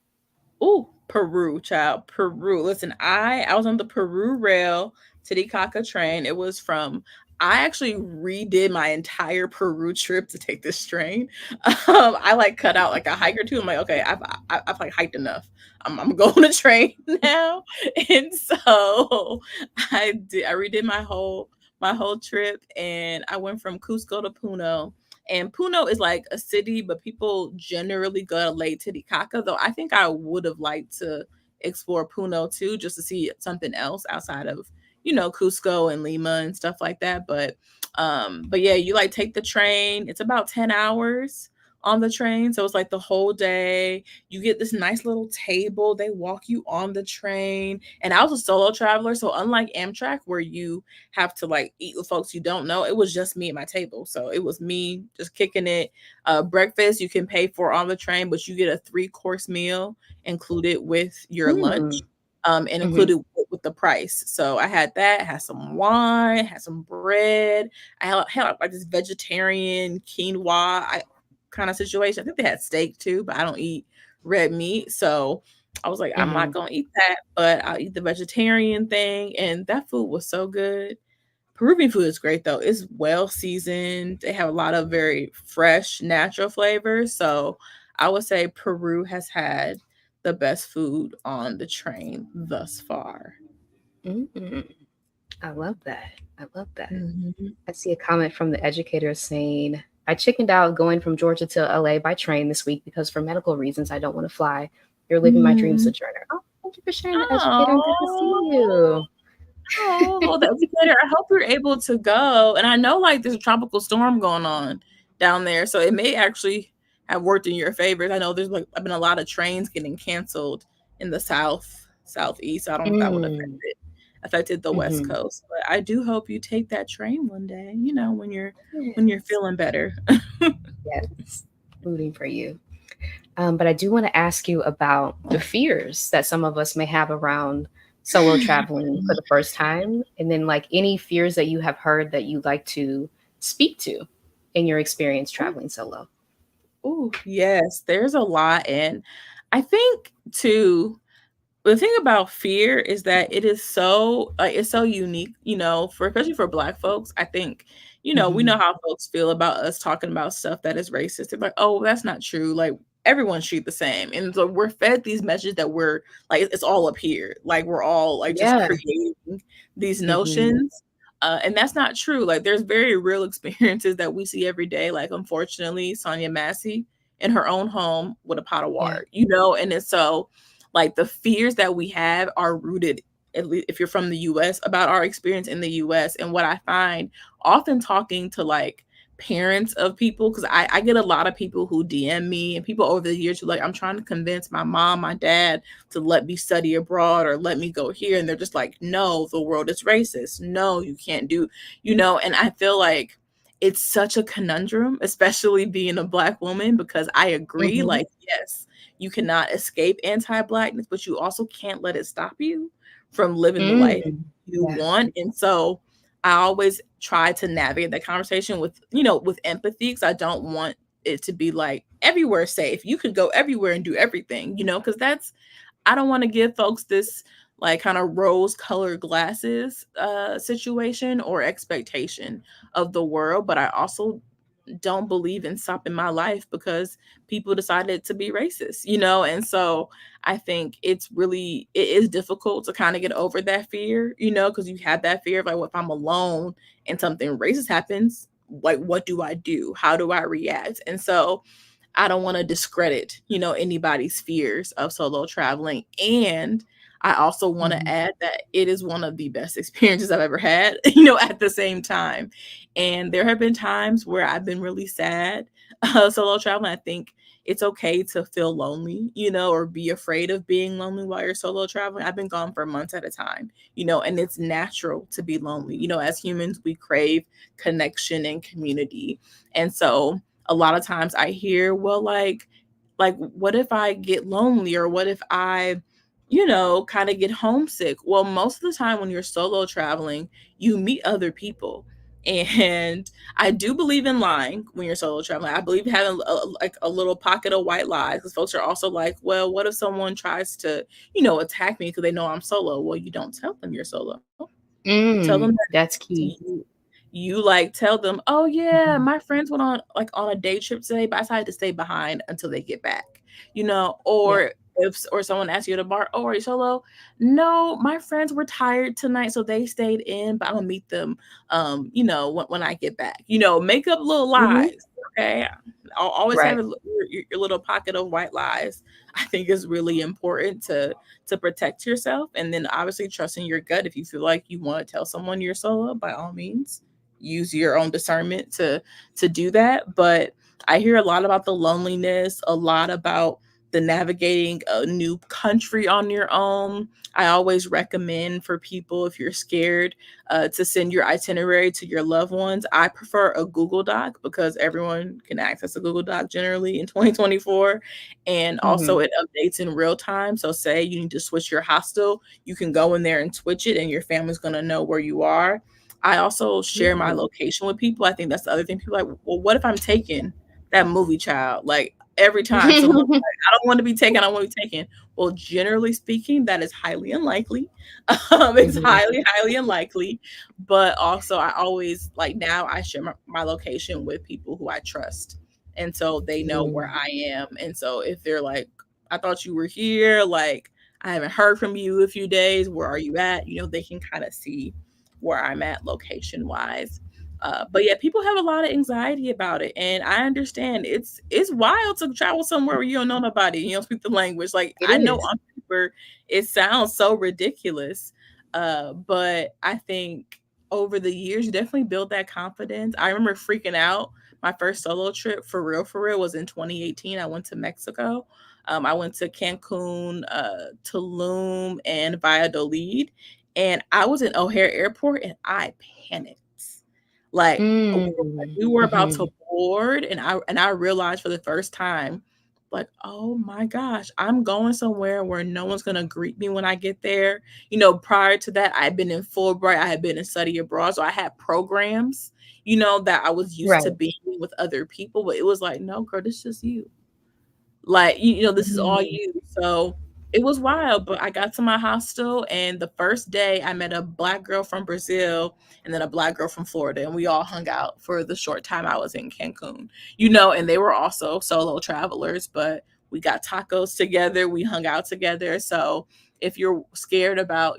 S2: Ooh, Peru, child. Peru. Listen, I was on the Peru rail Titicaca train. It was from I actually redid my entire Peru trip to take this train. I like cut out like a hike or two. I'm like, okay, I've like hiked enough. I'm going to train now, and so I redid my whole trip, and I went from Cusco to Puno, and Puno is like a city, but people generally go to Lake Titicaca. Though I think I would have liked to explore Puno too, just to see something else outside of Cusco and Lima and stuff like that. But yeah, you like take the train. It's about 10 hours on the train, so it's like the whole day. You get this nice little table. They walk you on the train, and I was a solo traveler, so unlike Amtrak where you have to like eat with folks you don't know. It was just me at my table. So it was me just kicking it. Breakfast you can pay for on the train, but you get a 3-course meal included with your
S1: Mm.
S2: lunch. And
S1: Mm-hmm.
S2: included with the price. So I had that, had some wine, had some bread. I had like this vegetarian quinoa kind of situation. I think they had steak too, but I don't eat red meat. So I was like, I'm
S1: Mm-hmm.
S2: not gonna eat that, but I'll eat the vegetarian thing. And that food was so good. Peruvian food is great though. It's well seasoned. They have a lot of very fresh, natural flavors. So I would say Peru has had the best food on the train thus far.
S1: Mm-hmm. I love that. I love that.
S2: Mhm.
S1: I see a comment from the educator saying, I chickened out going from Georgia to LA by train this week because for medical reasons I don't want to fly. You're living my dream,
S2: Mm.
S1: Sojourner. Oh, thank you for sharing the educator. I'm good to see
S2: Oh.
S1: you.
S2: Oh, well, the educator, I hope you're able to go. And I know like there's a tropical storm going on down there, so it may actually have worked in your favor. I know there's like been a lot of trains getting canceled in the southeast. So I don't know if that would
S1: Mm.
S2: affected the West
S1: Mm-hmm.
S2: Coast. But I do hope you take that train one day, when you're
S1: Yes.
S2: feeling better.
S1: Yes. Rooting for you. But I do want to ask you about the fears that some of us may have around solo traveling for the first time, and then like any fears that you have heard that you'd like to speak to in your experience traveling solo.
S2: Oh, yes, there's a lot. And I think too, the thing about fear is that it is so it's so unique, for especially for Black folks. I think, we
S1: Mm-hmm.
S2: know how folks feel about us talking about stuff that is racist. They're like, oh, that's not true. Like everyone's treated the same. And so we're fed these messages that we're like, it's all up here. Like we're all like just
S1: Yeah.
S2: creating these
S1: Mm-hmm.
S2: notions. And that's not true. Like there's very real experiences that we see every day. Like unfortunately, Sonia Massey in her own home with a pot of
S1: Yeah.
S2: water, and it's so like the fears that we have are rooted, at least if you're from the US, about our experience in the US. And what I find often talking to like parents of people, because I get a lot of people who DM me and people over the years who like, I'm trying to convince my mom, my dad to let me study abroad or let me go here. And they're just like, no, the world is racist. No, you can't and I feel like it's such a conundrum, especially being a Black woman, because I agree,
S1: Mm-hmm.
S2: like, yes, you cannot escape anti-Blackness, but you also can't let it stop you from living the life
S1: Mm.
S2: you
S1: Yeah.
S2: want. And so I always try to navigate that conversation with empathy, because I don't want it to be like everywhere safe. You could go everywhere and do everything, because I don't want to give folks this like kind of rose colored glasses situation or expectation of the world, but I also don't believe in stopping my life because people decided to be racist, and so I think it is difficult to kind of get over that fear, because you have that fear of like, well, if I'm alone and something racist happens, like what do I do, how do I react? And so I don't want to discredit, anybody's fears of solo traveling. And I also want to
S1: Mm-hmm.
S2: add that it is one of the best experiences I've ever had, at the same time. And there have been times where I've been really sad solo traveling. I think it's okay to feel lonely, or be afraid of being lonely while you're solo traveling. I've been gone for months at a time, and it's natural to be lonely. As humans, we crave connection and community. And so a lot of times I hear, well, like what if I get lonely, or what if I kind of get homesick? Well, most of the time when you're solo traveling, you meet other people. And I do believe in lying when you're solo traveling. I believe having like a little pocket of white lies, because folks are also like, well, what if someone tries to, attack me because they know I'm solo? Well, you don't tell them you're solo. Tell them that
S1: That's key.
S2: you like tell them, oh yeah,
S1: Mhm.
S2: my friends went on a day trip today, but I decided to stay behind until they get back.
S1: Yeah.
S2: Or if or someone asks you at a bar, oh, are you solo? No, my friends were tired tonight, so they stayed in, but I'll meet them when I get back. Make up little
S1: Mhm.
S2: lies. Okay. I'll always have
S1: Right.
S2: your little pocket of white lies. I think is really important to protect yourself, and then obviously trusting your gut. If you feel like you want to tell someone you're solo, by all means use your own discernment to do that. But I hear a lot about the loneliness, a lot about the navigating a new country on your own. I always recommend for people, if you're scared, to send your itinerary to your loved ones. I prefer a Google Doc because everyone can access a Google Doc generally in 2024. And also,
S1: Mhm.
S2: it updates in real time. So, say you need to switch your hostel, you can go in there and switch it, and your family's going to know where you are. I also share my
S1: Mm.
S2: location with people. I think that's the other thing. People are like, well, what if I'm taken? That movie child. Like every time someone's like, I don't want to be taken, I don't want to be taken. Well, generally speaking, that is highly unlikely. It's
S1: Mhm.
S2: highly, highly unlikely. But also, I always like now I share my location with people who I trust. And so they know where
S1: Mm.
S2: I am. And so if they're like, I thought you were here, like I haven't heard from you a few days, where are you at? They can kind of see where I'm at location wise. But yeah, people have a lot of anxiety about it, and I understand it's wild to travel somewhere where you don't know nobody, you don't speak the language. Like
S1: It
S2: I know
S1: is.
S2: on paper it sounds so ridiculous, but I think over the years you definitely build that confidence. I remember freaking out. My first solo trip for real was in 2018. I went to Mexico. I went to Cancun, Tulum, and Valladolid, and I was in O'Hare Airport and I panicked. Like
S1: Mm.
S2: we were about to
S1: Mhm.
S2: board, and I realized for the first time, like, oh my gosh, I'm going somewhere where no one's gonna greet me when I get there. Prior to that, I had been in Fulbright, I had been in study abroad, so I had programs, that I was used to
S1: Right.
S2: being with other people, but it was like, no, girl, this is just you. Like, this is all
S1: Mm.
S2: you. So it was wild, but I got to my hostel, and the first day I met a black girl from Brazil and then a black girl from Florida, and we all hung out for the short time I was in Cancun. And they were also solo travelers, but we got tacos together, we hung out together. So if you're scared about,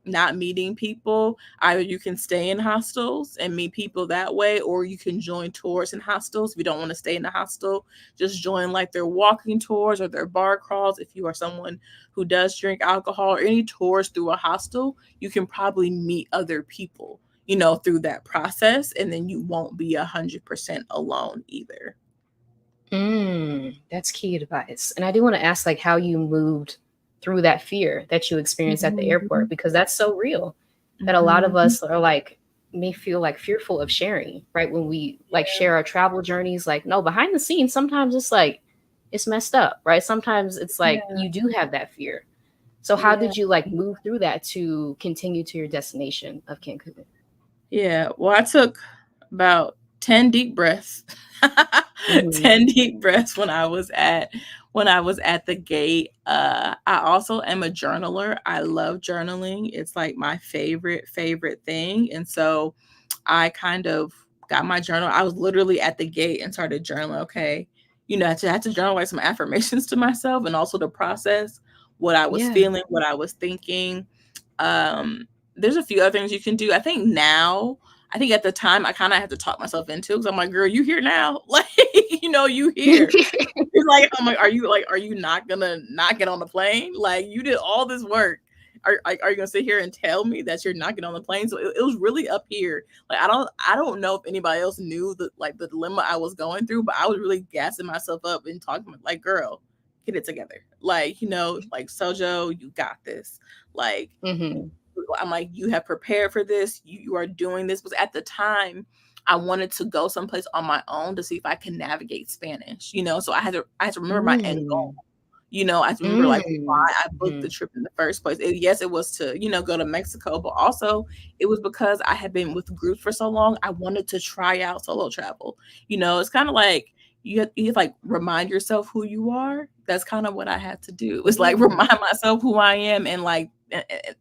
S2: not meeting people, either you can stay in hostels and meet people that way, or you can join tours in hostels. If you don't want to stay in the hostel, just join like their walking tours or their bar crawls. If you are someone who does drink alcohol, or any tours through a hostel, you can probably meet other people, through that process, and then you won't be 100% alone either.
S1: That's key advice. And I do want to ask, like, how you moved through that fear that you experienced at the
S2: Mhm.
S1: airport, because that's so real that a lot of
S2: Mhm.
S1: us are like, may feel like fearful of sharing, right? When we like share our travel journeys, like, no, behind the scenes, sometimes it's like, it's messed up, right? Sometimes it's like
S2: Yeah.
S1: you do have that fear. So, how
S2: Yeah.
S1: did you like move through that to continue to your destination of Cancun?
S2: Yeah. Well, I took about 10 deep breaths.
S1: Hmm.
S2: 10 deep breaths when I was at the gate. I also am a journaler. I love journaling. It's like my favorite thing. And so I kind of got my journal. I was literally at the gate and started journaling. Okay. I had to journal like some affirmations to myself, and also to process what I was
S1: Yeah.
S2: feeling, what I was thinking. Um, there's a few other things you can do. I think at the time I kind of had to talk myself into it, because I'm like, girl, you here now? Like, you here. It's like, I'm like, are you not gonna not get on the plane? Like, you did all this work. are you gonna sit here and tell me that you're not getting on the plane? So it was really up here. Like I don't know if anybody else knew the dilemma I was going through, but I was really gassing myself up and talking like, girl, get it together. Like, like Sojo, you got this. Like,
S1: Mm-hmm.
S2: I'm like, you have prepared for this. You are doing this. Because at the time, I wanted to go someplace on my own to see if I can navigate Spanish. So I had to remember my end goal.
S1: Mm.
S2: I have to remember like
S1: Mm.
S2: why I booked the trip in the first place. Yes, it was to, go to Mexico, but also it was because I had been with groups for so long. I wanted to try out solo travel. It's kind of like you have to like remind yourself who you are. That's kind of what I had to do. It's like
S1: Yeah.
S2: remind myself who I am and like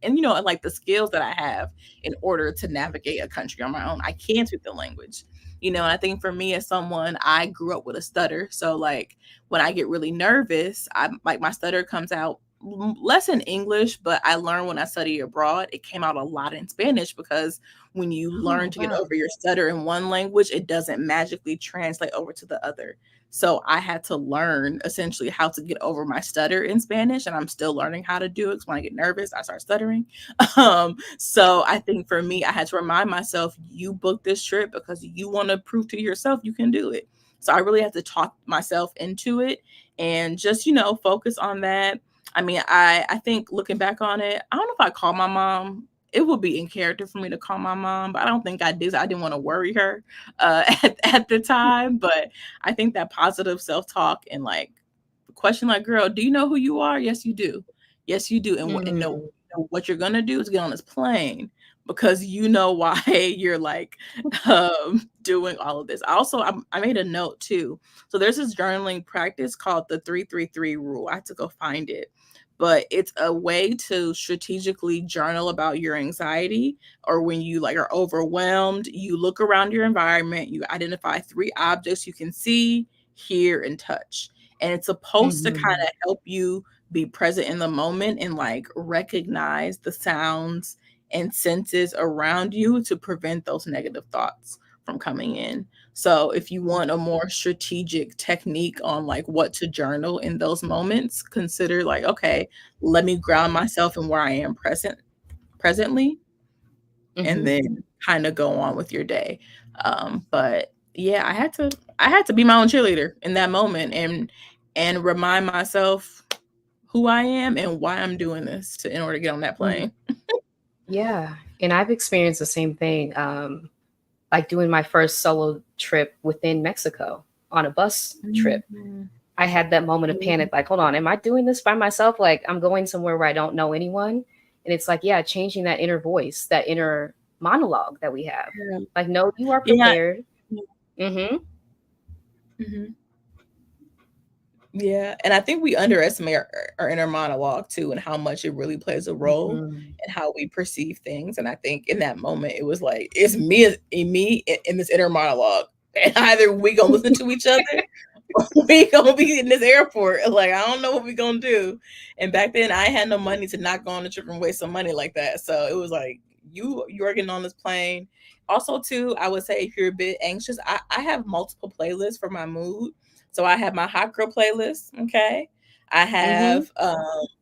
S2: and like the skills that I have in order to navigate a country on my own. I can speak the language. And I think for me as someone, I grew up with a stutter. So like when I get really nervous, I like my stutter comes out less in English, but I learned when I studied abroad, it came out a lot in Spanish because when you learn
S1: Oh,
S2: to get
S1: wow.
S2: over your stutter in one language, it doesn't magically translate over to the other. So I had to learn essentially how to get over my stutter in Spanish, and I'm still learning how to do it because when I get nervous, I start stuttering. So I think for me, I had to remind myself, you booked this trip because you want to prove to yourself you can do it. So I really had to talk myself into it and just, focus on that. I mean, I think looking back on it, I don't know if I call my mom. It would be in character for me to call my mom, but I don't think I did. I didn't want to worry her at the time. But I think that positive self talk and like question, like, girl, do you know who you are? Yes, you do. Yes, you do. And
S1: Mm.
S2: what you're gonna do is get on this plane because you know why you're like doing all of this. Also, I made a note too. So there's this journaling practice called the 333 rule. I had to go find it, but it's a way to strategically journal about your anxiety or when you like are overwhelmed. You look around your environment, you identify 3 objects you can see, hear, and touch. And it's supposed to kind
S1: Mhm.
S2: of help you be present in the moment and like recognize the sounds and senses around you to prevent those negative thoughts from coming in. So if you want a more strategic technique on like what to journal in those moments, consider like, okay, let me ground myself in where I am presently and
S1: Mhm.
S2: then kind of go on with your day. But yeah, I had to be my own cheerleader in that moment and remind myself who I am and why I'm doing this to in order to get on that
S1: Mhm.
S2: plane.
S1: Yeah, and I've experienced the same thing. Like doing my first solo trip within Mexico on a bus trip.
S2: Mhm.
S1: I had that moment of panic, like, hold on, am I doing this by myself? Like, I'm going somewhere where I don't know anyone. And it's like, yeah, changing that inner voice, that inner monologue that we have.
S2: Yeah.
S1: Like, no, you are
S2: Yeah.
S1: prepared. Mm-hmm.
S2: Mhm. Yeah, and I think we underestimate our inner monologue too, and how much it really plays a role
S1: Mm-hmm.
S2: in how we perceive things. And I think in that moment, it was like it's me in this inner monologue, and either we gonna listen to each other, or we gonna be in this airport. Like I don't know what we gonna do. And back then, I had no money to not go on the trip and waste some money like that. So it was like you are getting on this plane. Also, too, I would say if you're a bit anxious, I have multiple playlists for my mood. So I have my hot girl playlist, okay? I
S1: Mm-hmm.
S2: have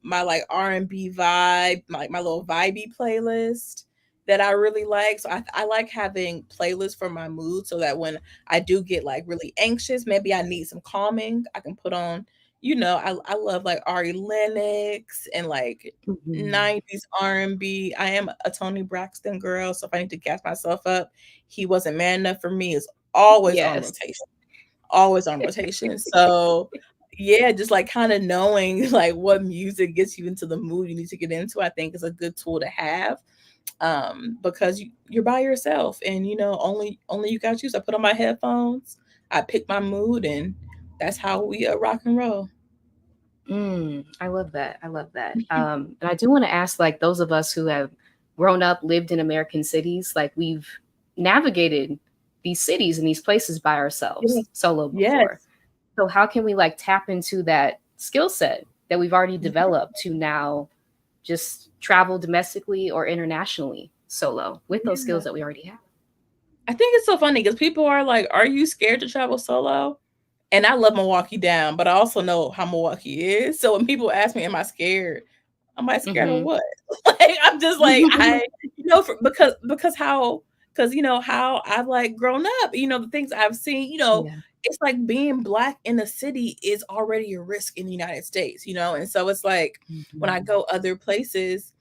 S2: my like R&B vibe, my little vibey playlist that I really like. So I like having playlists for my mood so that when I do get like really anxious, maybe I need some calming, I can put on, I love like Ari Lennox and like
S1: Mm-hmm.
S2: 90s R&B. I am a Tony Braxton girl, so if I need to gas myself up, He Wasn't Man Enough for Me is always on
S1: Yes.
S2: rotation, always on rotation. So yeah, just like kind of knowing like what music gets you into the mood you need to get into, I think is a good tool to have. Because you're by yourself and only you got to use. I put on my headphones, I pick my mood, and that's how we rock and roll.
S1: I love that. I love that. And I do want to ask, like, those of us who have grown up, lived in American cities, like, we've navigated these cities and these places by ourselves
S2: Yes.
S1: solo
S2: Yes.
S1: before. So, how can we, like, tap into that skill set that we've already developed to now just travel domestically or internationally solo with those
S2: Yeah.
S1: skills that we already have?
S2: I think it's so funny because people are like, "Are you scared to travel solo?" And I love Milwaukee down, but I also know how Milwaukee is. So when people ask me, "Am I scared?" I'm like, scared of
S1: Mhm.
S2: what? Like, I'm just like, because how, because how I've like grown up, the things I've seen,
S1: Yeah.
S2: it's like being black in a city is already a risk in the United States, and so it's like when I
S1: Mhm.
S2: go other places,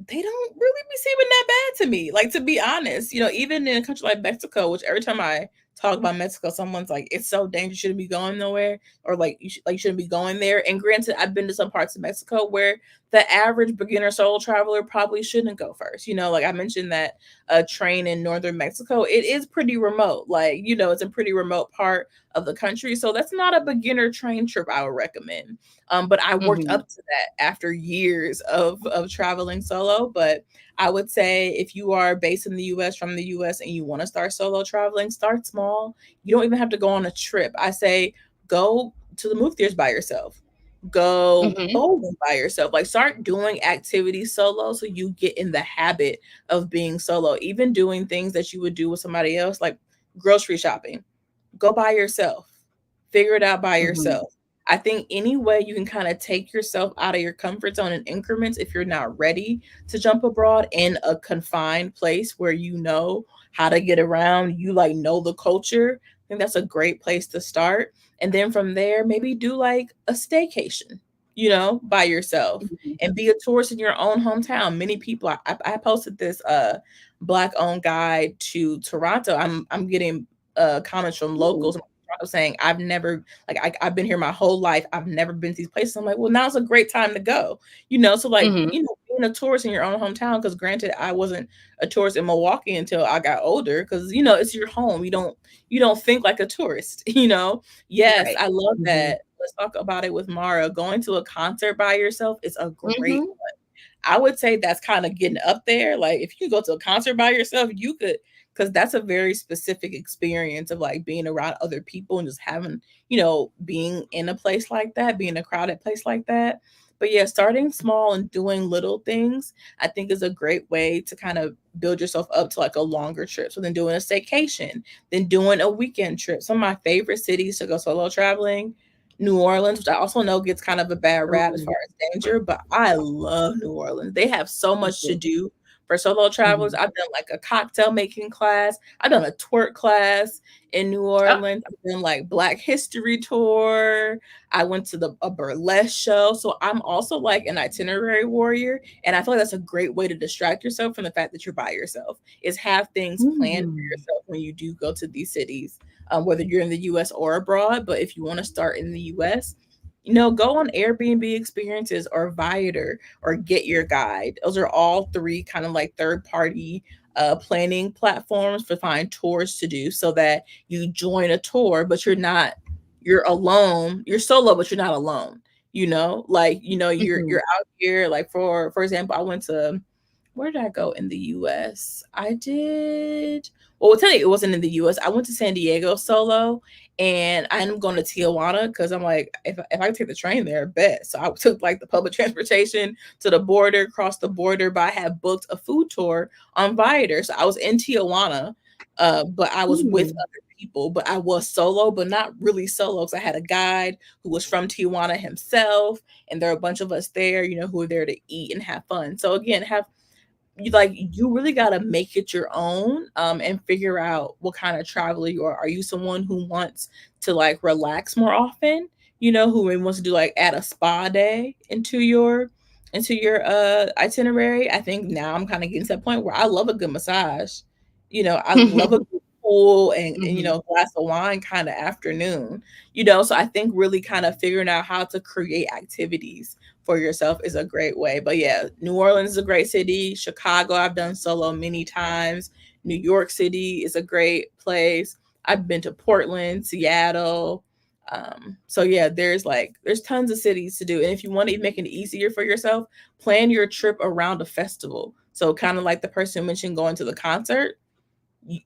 S2: they don't really be seeming that bad to me. Like, to be honest, even in a country like Mexico, which every time I talk about Mexico, someone's like, "It's so dangerous, you shouldn't be going nowhere," or like, you shouldn't be going there." And granted, I've been to some parts of Mexico where the average beginner solo traveler probably shouldn't go first. Like I mentioned that a train in northern Mexico, it is pretty remote. Like, it's a pretty remote part of the country, so that's not a beginner train trip I would recommend. But I worked
S1: Mhm.
S2: up to that after years of traveling solo. But I would say if you are based in the US, from the US, and you want to start solo traveling, start small. You don't even have to go on a trip. I say go to the movie theaters by yourself. Go
S1: Mhm.
S2: bowling by yourself. Like, start doing activities solo so you get in the habit of being solo. Even doing things that you would do with somebody else, like grocery shopping, go by yourself. Figure it out by
S1: Mhm.
S2: yourself. I think any way you can kind of take yourself out of your comfort zone in increments, if you're not ready to jump abroad in a confined place where you know how to get around, you like know the culture, I think that's a great place to start. And then from there, maybe do like a staycation, by yourself,
S1: Mhm.
S2: and be a tourist in your own hometown. Many people, I posted this black owned guide to Toronto. I'm getting comments from
S1: Ooh.
S2: locals saying, I've never, like, I've been here my whole life, I've never been to these places. I'm like, well, now's a great time to go. So like,
S1: Mhm.
S2: being a tourist in your own hometown, because granted, I wasn't a tourist in Milwaukee until I got older, because it's your home. You don't think like a tourist. Yes,
S1: Right.
S2: I love
S1: Mhm.
S2: that. Let's talk about it with Mara. Going to a concert by yourself is a great,
S1: Mhm.
S2: I would say that's kind of getting up there. Like, if you go to a concert by yourself, you could, because that's a very specific experience of like being around other people and just having, being in a place like that, being a crowded place like that. But yeah, starting small and doing little things, I think is a great way to kind of build yourself up to like a longer trip. So then doing a staycation, then doing a weekend trip. Some of my favorite cities to go solo traveling: New Orleans, which I also know gets kind of a bad rap as
S1: Ooh.
S2: far as danger, but I love New Orleans. They have so
S1: Me
S2: much to
S1: too.
S2: do for solo travelers.
S1: Mhm.
S2: I've done like a cocktail making class. I've done a twerk class in New
S1: Oh.
S2: Orleans. I've done like Black History tour. I went to a burlesque show. So I'm also like an itinerary warrior. And I feel like that's a great way to distract yourself from the fact that you're by yourself, is have things planned for
S1: Mhm.
S2: yourself when you do go to these cities, whether you're in the US or abroad. But if you want to start in the US, go on Airbnb experiences or Viator or Get Your Guide. Those are all three kind of like third party planning platforms for find tours to do, so that you join a tour, but you're alone. You're solo, but you're not alone. Like, you're
S1: Mhm.
S2: out here. Like, for example, I went to, where did I go in the US? I did. Well, I'll tell you, it wasn't in the US. I went to San Diego solo, and I'm going to Tijuana because I'm like, if I take the train there, I bet. So I took like the public transportation to the border, crossed the border, but I had booked a food tour on Viator. So I was in Tijuana, but I was with
S1: Mm.
S2: other people, but I was solo, but not really solo, because I had a guide who was from Tijuana himself, and there are a bunch of us there, who are there to eat and have fun. So again, you really got to make it your own, and figure out what kind of traveler you are. Are you someone who wants to like relax more often, who maybe wants to do like add a spa day into your itinerary? I think now I'm kind of getting to that point where I love a good massage. I love a good pool and
S1: Mhm.
S2: glass of wine kind of afternoon. So I think really kind of figuring out how to create activities for yourself is a great way. But yeah, New Orleans is a great city. Chicago, I've done solo many times. New York City is a great place. I've been to Portland, Seattle. So yeah, there's tons of cities to do. And if you want to make it easier for yourself, plan your trip around a festival. So kind of like the person who mentioned going to the concert,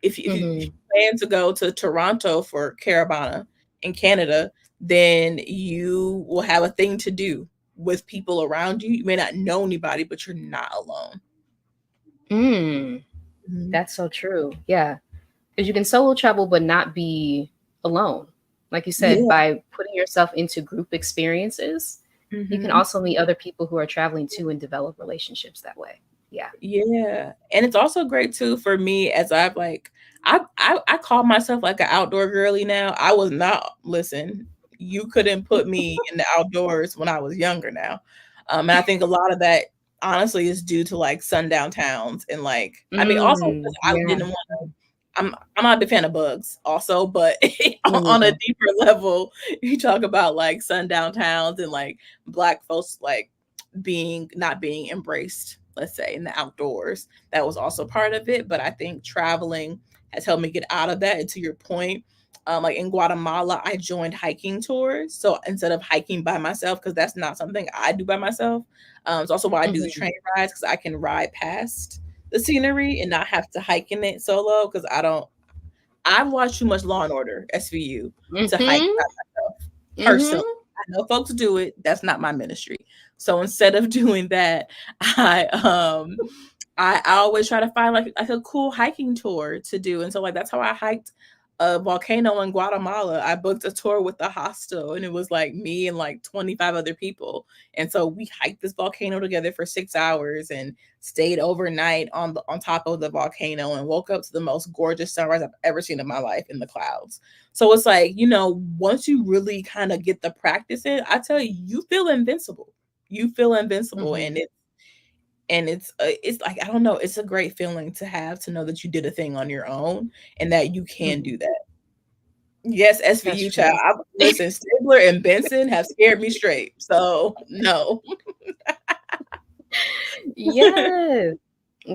S2: if you
S1: Mhm.
S2: plan to go to Toronto for Caravana in Canada, then you will have a thing to do with people around you. You may not know anybody, but you're not alone.
S1: Mm.
S2: Mhm.
S1: That's so true. Yeah. Because you can solo travel but not be alone. Like you said,
S2: Yeah.
S1: by putting yourself into group experiences, You can
S2: Mhm.
S1: also meet other people who are traveling too and develop relationships that way. Yeah.
S2: Yeah, and it's also great too for me as I've like I call myself like an outdoor girly now. I was not listen, you couldn't put me in the outdoors when I was younger now. And I think a lot of that honestly is due to like sundown towns and like I mean also because I
S1: Yeah.
S2: didn't want to I'm not a big fan of bugs also, but
S1: Me
S2: on a
S1: neither.
S2: deeper level, you talk about like sundown towns and like black folks like being not being embraced, let's say, in the outdoors. That was also part of it. But I think traveling has helped me get out of that. And to your point, like in Guatemala, I joined hiking tours. So instead of hiking by myself, because that's not something I do by myself, it's also why I do the
S1: Hmm.
S2: train rides because I can ride past the scenery and not have to hike in it solo. Because I don't, I've watched too much Law and Order SVU to hike
S1: Hmm.
S2: by myself personally.
S1: Hmm.
S2: I know folks do it. That's not my ministry. So instead of doing that, I um I always try to find like a cool hiking tour to do. And so like that's how I hiked a volcano in Guatemala. I booked a tour with the hostel and it was like me and like 25 other people. And so we hiked this volcano together for 6 hours and stayed overnight on top of the volcano and woke up to the most gorgeous sunrise I've ever seen in my life in the clouds. So it's like, once you really kind of get the practice in, I tell you, you feel invincible. You feel invincible, and
S1: Hmm.
S2: it's like I don't know, it's a great feeling to have to know that you did a thing on your own and that you can
S1: Hmm.
S2: do that. Yes,
S1: That's
S2: SVU child.
S1: true.
S2: Listen, Stigler and Benson have scared me straight. So no.
S1: Yes,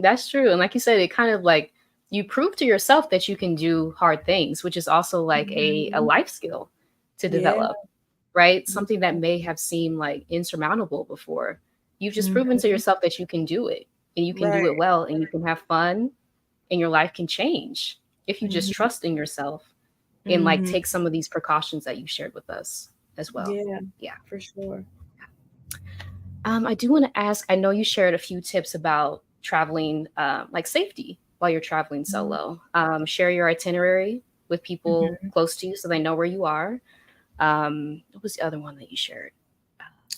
S1: that's true. And like you said, it kind of like you prove to yourself that you can do hard things, which is also like a
S2: Mhm.
S1: life skill to
S2: Yeah.
S1: develop, right?
S2: Yeah.
S1: Something that may have seemed like insurmountable before. You've just proven to
S2: Mhm.
S1: yourself that you can do it and you can do it
S2: Right.
S1: well and you can have fun and your life can change if you just
S2: Mhm.
S1: trust in yourself and like
S2: Mhm.
S1: take some of these precautions that you shared with us as well.
S2: Yeah,
S1: Yeah.
S2: for sure.
S1: I do want to ask, I know you shared a few tips about traveling, like safety while you're traveling
S2: Mhm.
S1: solo. Share your itinerary with people
S2: Mhm.
S1: close to you so they know where you are. What was the other one that you shared?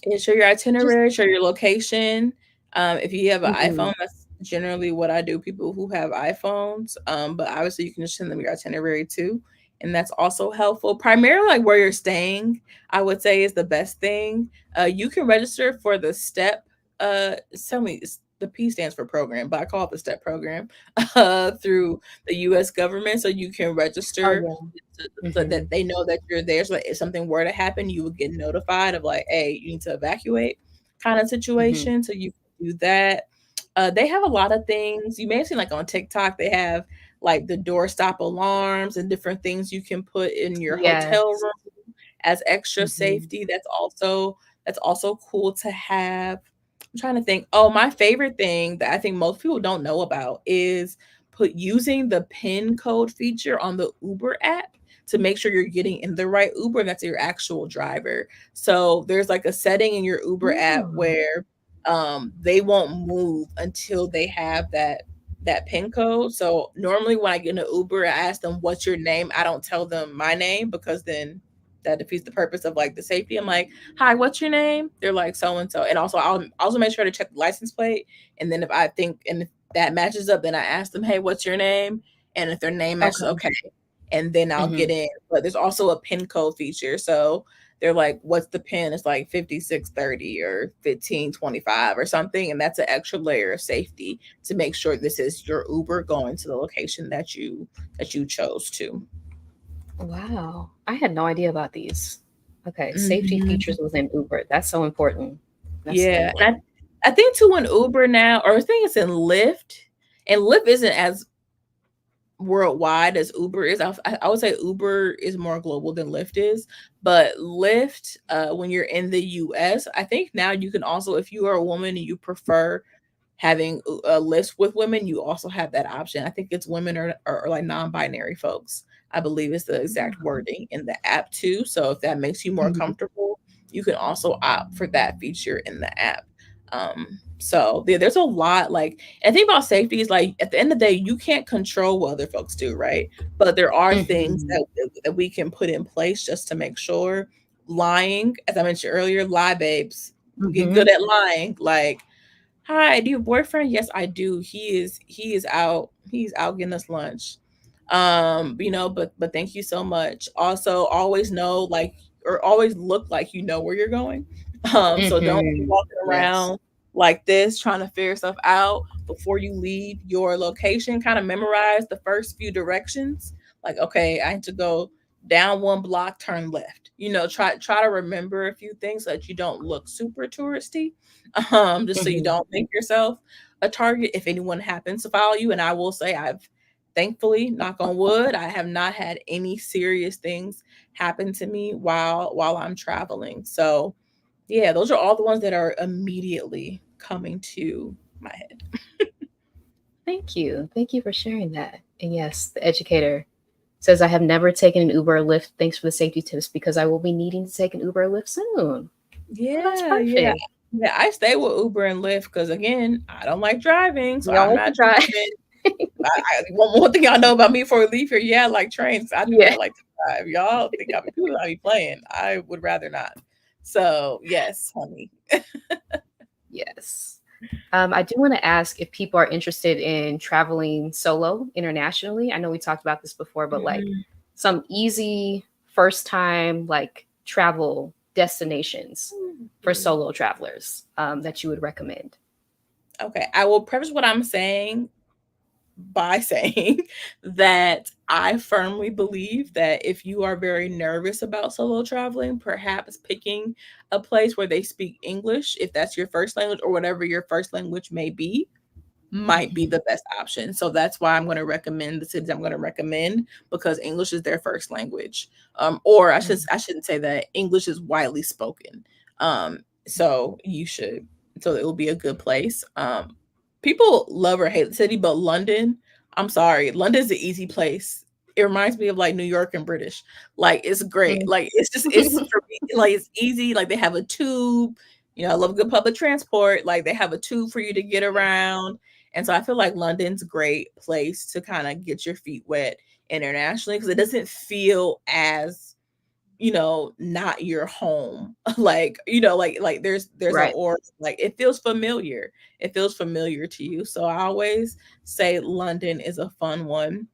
S2: Yeah, share your
S1: Just
S2: itinerary, share your location. If you have an
S1: mhm.
S2: iPhone, that's generally what I do. People who have iPhones, but obviously you can just send them your itinerary too, and that's also helpful. Primarily, like where you're staying, I would say is the best thing. You can register for the STEP. Tell me, the P stands for program, but I call it the STEP program through the U.S. government, so you can
S1: Oh
S2: register so
S1: yeah.
S2: that they know that you're there. So that if something were to happen, you would get notified of like, hey, you need to evacuate kind of
S1: Hmm.
S2: situation. So you can do that. They have a lot of things. You may have seen like on TikTok, they have like the doorstop alarms and different things you can put in your hotel
S1: Yes.
S2: room as extra
S1: Hmm.
S2: safety. That's also cool to have. I'm trying to think. Oh, my favorite thing that I think most people don't know about is put using the pin code feature on the Uber app to make sure you're getting in the right Uber and that's your actual driver. So there's like a setting in your Uber app
S1: Oh,
S2: where they won't move until they have that pin code. So normally when I get in an Uber, I ask them what's your name. I don't tell them my name because then that defeats the purpose of like the safety. I'm like, hi, what's your name? They're like so and so. And also I'll also make sure to check the license plate. And then if I think and if that matches up, then I ask them, hey, what's your name? And if their name matches,
S1: okay.
S2: okay. And then I'll
S1: Hmm.
S2: get in. But there's also a pin code feature. So they're like, what's the pin? It's like 5630 or 1525 or something. And that's an extra layer of safety to make sure this is your Uber going to the location that you chose to.
S1: Wow. I had no idea about these. Okay. Safety
S2: Mhm.
S1: features within Uber. That's so important. That's so
S2: Yeah. And
S1: important.
S2: I think too in Uber now, or I think it's in Lyft, and Lyft isn't as worldwide as Uber is. I would say Uber is more global than Lyft is, but Lyft, when you're in the US, I think now you can also, if you are a woman and you prefer having a list with women, you also have that option. I think it's women or like non-binary folks. I believe it's the exact wording in the app too. So if that makes you more
S1: Mhm.
S2: comfortable, you can also opt for that feature in the app. So there's a lot like and the thing about safety is like at the end of the day, you can't control what other folks do, right? But there are things
S1: Mhm.
S2: that we can put in place just to make sure. lying, as I mentioned earlier, lie babes. Get
S1: Mm-hmm.
S2: good at lying. Like, hi, do you have a boyfriend? Yes, I do. He is out. He's out getting us lunch. But thank you so much. Also, always know like or always look like you know where you're going. So don't be
S1: Mm-hmm.
S2: walking
S1: Yes.
S2: around like this trying to figure stuff out before you leave your location. Kind of memorize the first few directions. Like, okay, I need to go down one block, turn left. Try to remember a few things so that you don't look super touristy. Just so you
S1: Mm-hmm.
S2: don't make yourself a target if anyone happens to follow you. And I will say I've thankfully, knock on wood, I have not had any serious things happen to me while I'm traveling. So yeah, those are all the ones that are immediately coming to my head.
S1: Thank you. Thank you for sharing that. And yes, the educator says, I have never taken an Uber or Lyft. Thanks for the safety tips because I will be needing to take an Uber or Lyft soon. Oh, that's
S2: Yeah, yeah.
S1: perfect.
S2: Yeah, I stay with Uber and Lyft because again, I don't like driving, so
S1: You all
S2: I'm
S1: like to
S2: not
S1: try?
S2: driving. One thing y'all know about me before we leave here, yeah, I like trains. I do
S1: Yeah.
S2: not like to drive. Y'all think I be playing. I would rather not. So yes, honey.
S1: Yes. I do want to ask if people are interested in traveling solo internationally. I know we talked about this before, but like
S2: Mhm.
S1: some easy first time like travel destinations for
S2: Mhm.
S1: solo travelers that you would recommend.
S2: Okay, I will preface what I'm saying by saying that I firmly believe that if you are very nervous about solo traveling, perhaps picking a place where they speak English, if that's your first language or whatever your first language may be, might be
S1: Mhm.
S2: the best option. So that's why I'm going to recommend the cities I'm going to recommend because English is their first language. Or I shouldn't say that English is widely spoken. So you should so it will be a good place. People love or hate the city, but London, I'm sorry, London's an easy place. It reminds me of like New York and British. Like it's great.
S1: Mm.
S2: Like it's for me, like it's easy. Like they have a tube. I love good public transport. Like they have a tube for you to get around, and so I feel like London's a great place to kind of get your feet wet internationally because it doesn't feel as, not your home. Like, there's a
S1: Right.
S2: or like it feels familiar. It feels familiar to you. So I always say London is a fun one.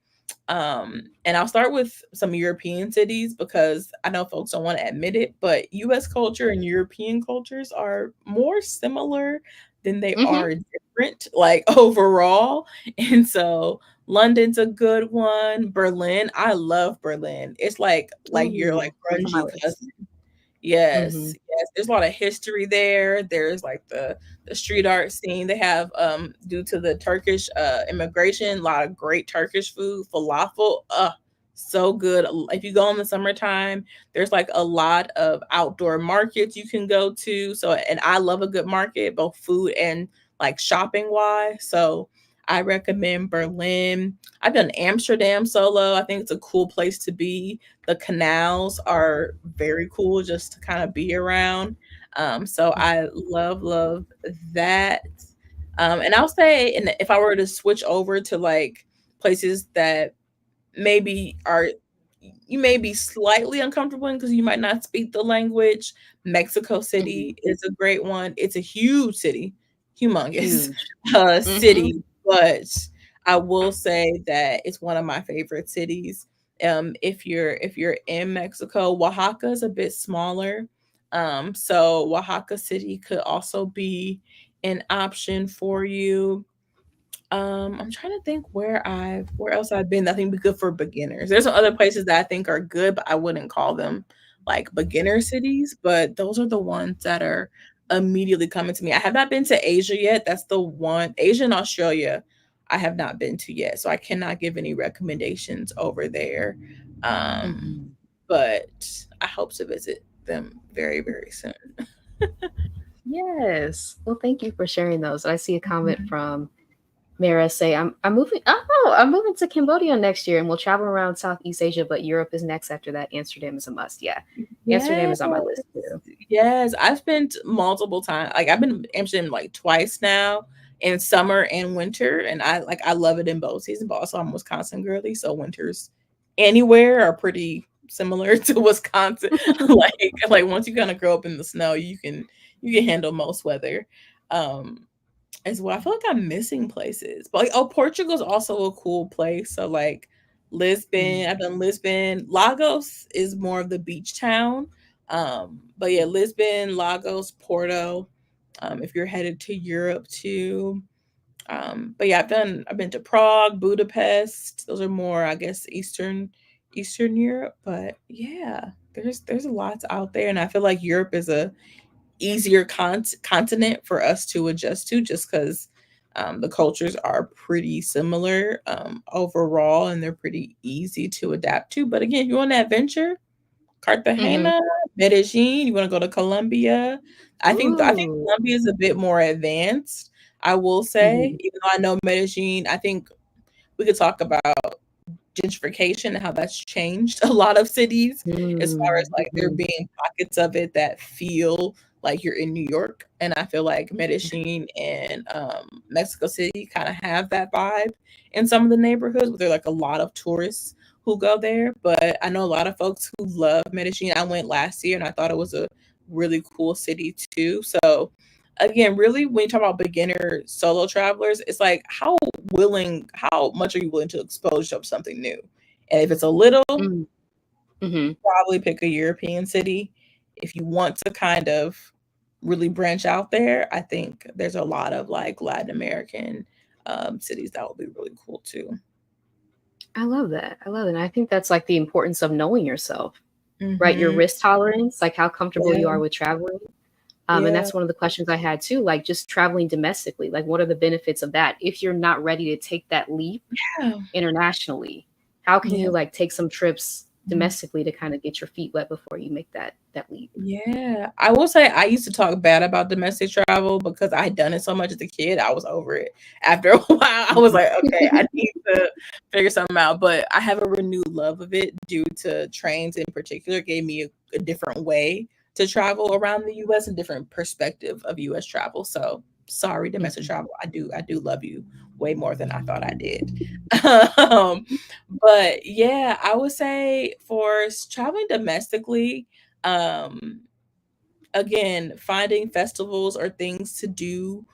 S2: And I'll start with some European cities because I know folks don't want to admit it, but US culture and European cultures are more similar than they
S1: Hmm.
S2: are different, like overall. And so London's a good one. Berlin, I love Berlin. It's like you're like
S1: Ooh, that's on my
S2: grungy
S1: list.
S2: cousin. Yes,
S1: Hmm.
S2: yes. There's a lot of history there. There's like the street art scene. They have due to the Turkish immigration, a lot of great Turkish food, falafel. So good. If you go in the summertime, there's like a lot of outdoor markets you can go to. So and I love a good market, both food and like shopping wise. So I recommend Berlin. I've done Amsterdam solo. I think it's a cool place to be. The canals are very cool just to kind of be around. So I love that. And I'll say, and if I were to switch over to like places that maybe are you may be slightly uncomfortable in because you might not speak the language. Mexico
S1: Hmm.
S2: City is a great one. It's a huge city, humongous
S1: Huge. Hmm.
S2: city, but I will say that it's one of my favorite cities. If you're in Mexico, Oaxaca is a bit smaller. So Oaxaca City could also be an option for you. I'm trying to think where else I've been that I think be good for beginners. There's some other places that I think are good, but I wouldn't call them like beginner cities, but those are the ones that are immediately coming to me. I have not been to Asia yet. That's the one. Asia and Australia I have not been to yet, so I cannot give any recommendations over there. Um,
S1: Hmm.
S2: but I hope to visit them very, very soon.
S1: Yes. Well, thank you for sharing those. I see a comment from Mara say, I'm moving. Oh, I'm moving to Cambodia next year, and we'll travel around Southeast Asia. But Europe is next after that. Amsterdam is a must. Yeah, Amsterdam
S2: Yes.
S1: is on my list too.
S2: Yes, I've spent multiple times. Like I've been to Amsterdam like twice now in summer and winter, and I love it in both seasons. But also I'm a Wisconsin girly, so winters anywhere are pretty. similar to Wisconsin. Like once you kind of grow up in the snow, you can handle most weather. Um, as well. I feel like I'm missing places. But like, oh, Portugal's also a cool place. So like
S1: Mm.
S2: Lisbon, I've done Lisbon. Lagos is more of the beach town. But yeah, Lisbon, Lagos, Porto. If you're headed to Europe too. But yeah, I've been to Prague, Budapest. Those are more, I guess, Eastern Europe. But yeah, there's a lot out there, and I feel like Europe is a easier continent for us to adjust to, just because the cultures are pretty similar overall, and they're pretty easy to adapt to. But again, if you want an adventure,
S1: Mhm.
S2: Cartagena, Medellin, you want to go to Colombia. I think
S1: Ooh.
S2: Colombia is a bit more advanced, I will say.
S1: Mhm.
S2: Even though I know Medellin, I think we could talk about gentrification and how that's changed a lot of cities, as far as
S1: Mm.
S2: like there
S1: Mhm.
S2: being pockets of it that feel like you're in New York. And I feel like Medellin and Mexico City kind of have that vibe in some of the neighborhoods where there are like a lot of tourists who go there. But I know a lot of folks who love Medellin. I went last year and I thought it was a really cool city too. So again, really when you talk about beginner solo travelers, it's like how much are you willing to expose yourself to something new? And if it's a little,
S1: Mm. Mhm.
S2: probably pick a European city. If you want to kind of really branch out there, I think there's a lot of like Latin American cities that would be really cool too.
S1: I love that. I love it. And I think that's like the importance of knowing yourself, right? Your
S2: Mm-hmm.
S1: risk tolerance, like how comfortable you
S2: Yeah,
S1: are with traveling. And
S2: yeah,
S1: that's one of the questions I had too, like just traveling domestically. Like, what are the benefits of that if you're not ready to take that leap
S2: yeah,
S1: internationally? How can
S2: yeah.
S1: you like take some trips
S2: Mhm.
S1: domestically to kind of get your feet wet before you make that leap?
S2: Yeah, I will say I used to talk bad about domestic travel because I had done it so much as a kid. I was over it. After a while, I was
S1: Mhm.
S2: like, okay, I need to figure something out. But I have a renewed love of it due to trains in particular. It gave me a different way to travel around the US, and different perspective of US travel. So sorry, domestic
S1: Mhm.
S2: travel. I do love you way more than I thought I did. um, but yeah, I would say for traveling domestically, um again, finding festivals or things to do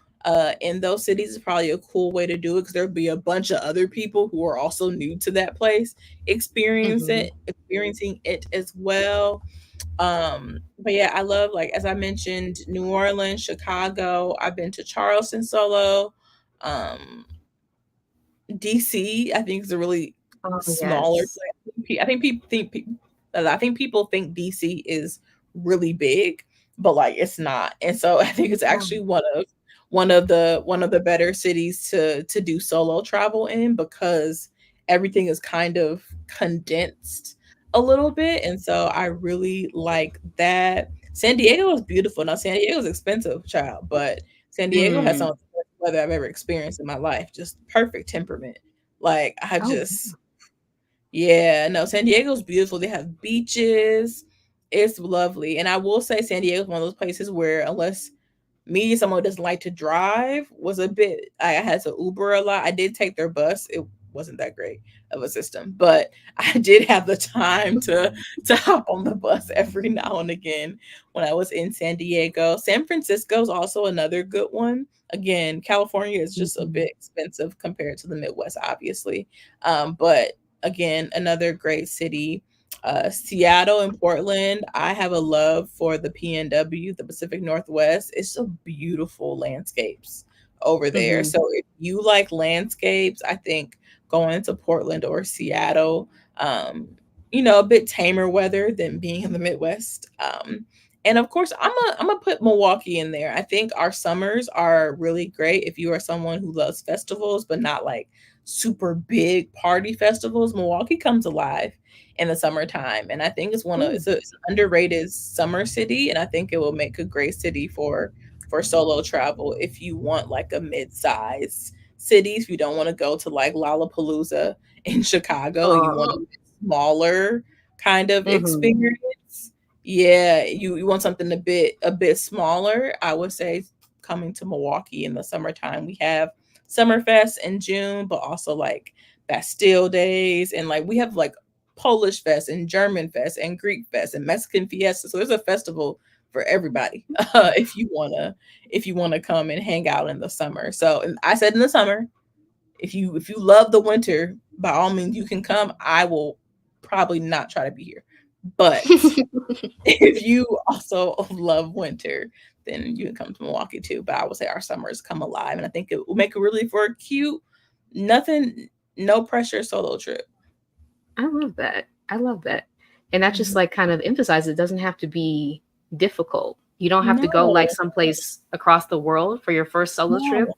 S2: in those cities is probably a cool way to do it, because there'll be a bunch of other people who are also new to that place
S1: Mhm.
S2: experiencing it as well. But yeah, I love, like as I mentioned, New Orleans, Chicago. I've been to Charleston solo. um DC, I think, is a really
S1: Oh
S2: smaller
S1: yes.
S2: place. I think people think DC is really big, but like it's not. And so I think it's
S1: Yeah.
S2: actually one of the better cities to do solo travel in, because everything is kind of condensed a little bit. And so I really like that. San Diego is beautiful. Now San Diego is expensive, child, but San Diego has some
S1: Mm.
S2: of the best weather I've ever experienced in my life. Just perfect temperament. Like I
S1: Oh.
S2: just yeah, no, San Diego's beautiful. They have beaches. It's lovely. And I will say San Diego is one of those places where, unless me, someone who doesn't like to drive, was a bit, I had to Uber a lot. I did take their bus. It wasn't that great of a system, but I did have the time to hop on the bus every now and again when I was in San Diego. San Francisco is also another good one. Again, California is just a
S1: Mhm.
S2: bit expensive compared to the Midwest, obviously. But again, another great city. Seattle and Portland, I have a love for the PNW, the Pacific Northwest. It's so beautiful landscapes over there.
S1: Mhm.
S2: So if you like landscapes, I think going to Portland or Seattle, um, a bit tamer weather than being in the Midwest. And of course, I'm gonna put Milwaukee in there. I think our summers are really great if you are someone who loves festivals, but not like super big party festivals. Milwaukee comes alive in the summertime, and I think
S1: Ooh.
S2: it's an underrated summer city, and I think it will make a great city for solo travel if you want like a mid-size city. If you don't want to go to like Lollapalooza in Chicago and you want a
S1: Oh.
S2: bit smaller kind of
S1: Mhm.
S2: experience, yeah, you want something a bit smaller, I would say coming to Milwaukee in the summertime. We have Summerfest in June, but also like Bastille Days, and like we have like Polish fest and German fest and Greek fest and Mexican fiesta. So there's a festival for everybody if you wanna come and hang out in the summer. So and I said in the summer, if you love the winter, by all means you can come. I will probably not try to be here. But if you also love winter, then you can come to Milwaukee too. But I would say our summers come alive, and I think it will make it really for a cute, nothing, no pressure solo trip.
S1: I love that. I love that. And that just
S2: Mhm.
S1: like kind of emphasizes it doesn't have to be difficult. You don't have to go like
S2: No,
S1: someplace across the world for your first solo trip.
S2: no,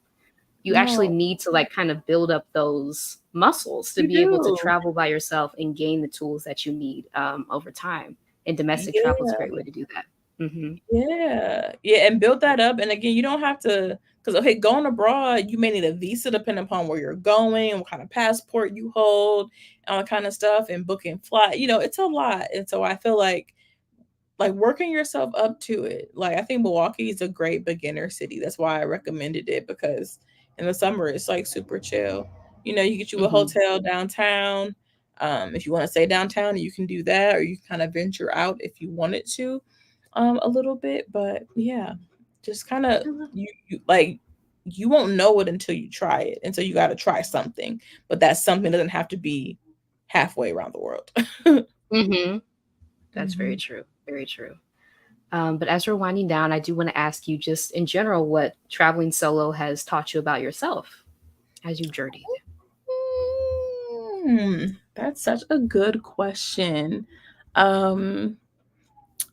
S1: You actually
S2: no.
S1: need to like kind of build up those muscles to
S2: You
S1: be able to
S2: do.
S1: travel by yourself and gain the tools that you need over time. And domestic travel is a
S2: Yeah.
S1: great way to do that. Hmm.
S2: Yeah. Yeah, and build that up, and again, you don't have to, because okay, going abroad, you may need a visa depending upon where you're going and what kind of passport you hold, all that kind of stuff, and booking flight, it's a lot, and so I feel like working yourself up to it. Like I think Milwaukee is a great beginner city. That's why I recommended it, because in the summer it's like super chill. You get you a
S1: Hmm.
S2: hotel downtown. If you want to stay downtown, you can do that, or you can kind of venture out if you wanted to, a little bit. But yeah, just kind of
S1: I love
S2: you won't know it until you try it, and so you got to try something. But that something doesn't have to be halfway around the world.
S1: hmm That's very
S2: Mhm.
S1: true. Very true. But as we're winding down, I do want to ask you just in general what traveling solo has taught you about yourself as you've journeyed.
S2: That's such a good question. Um,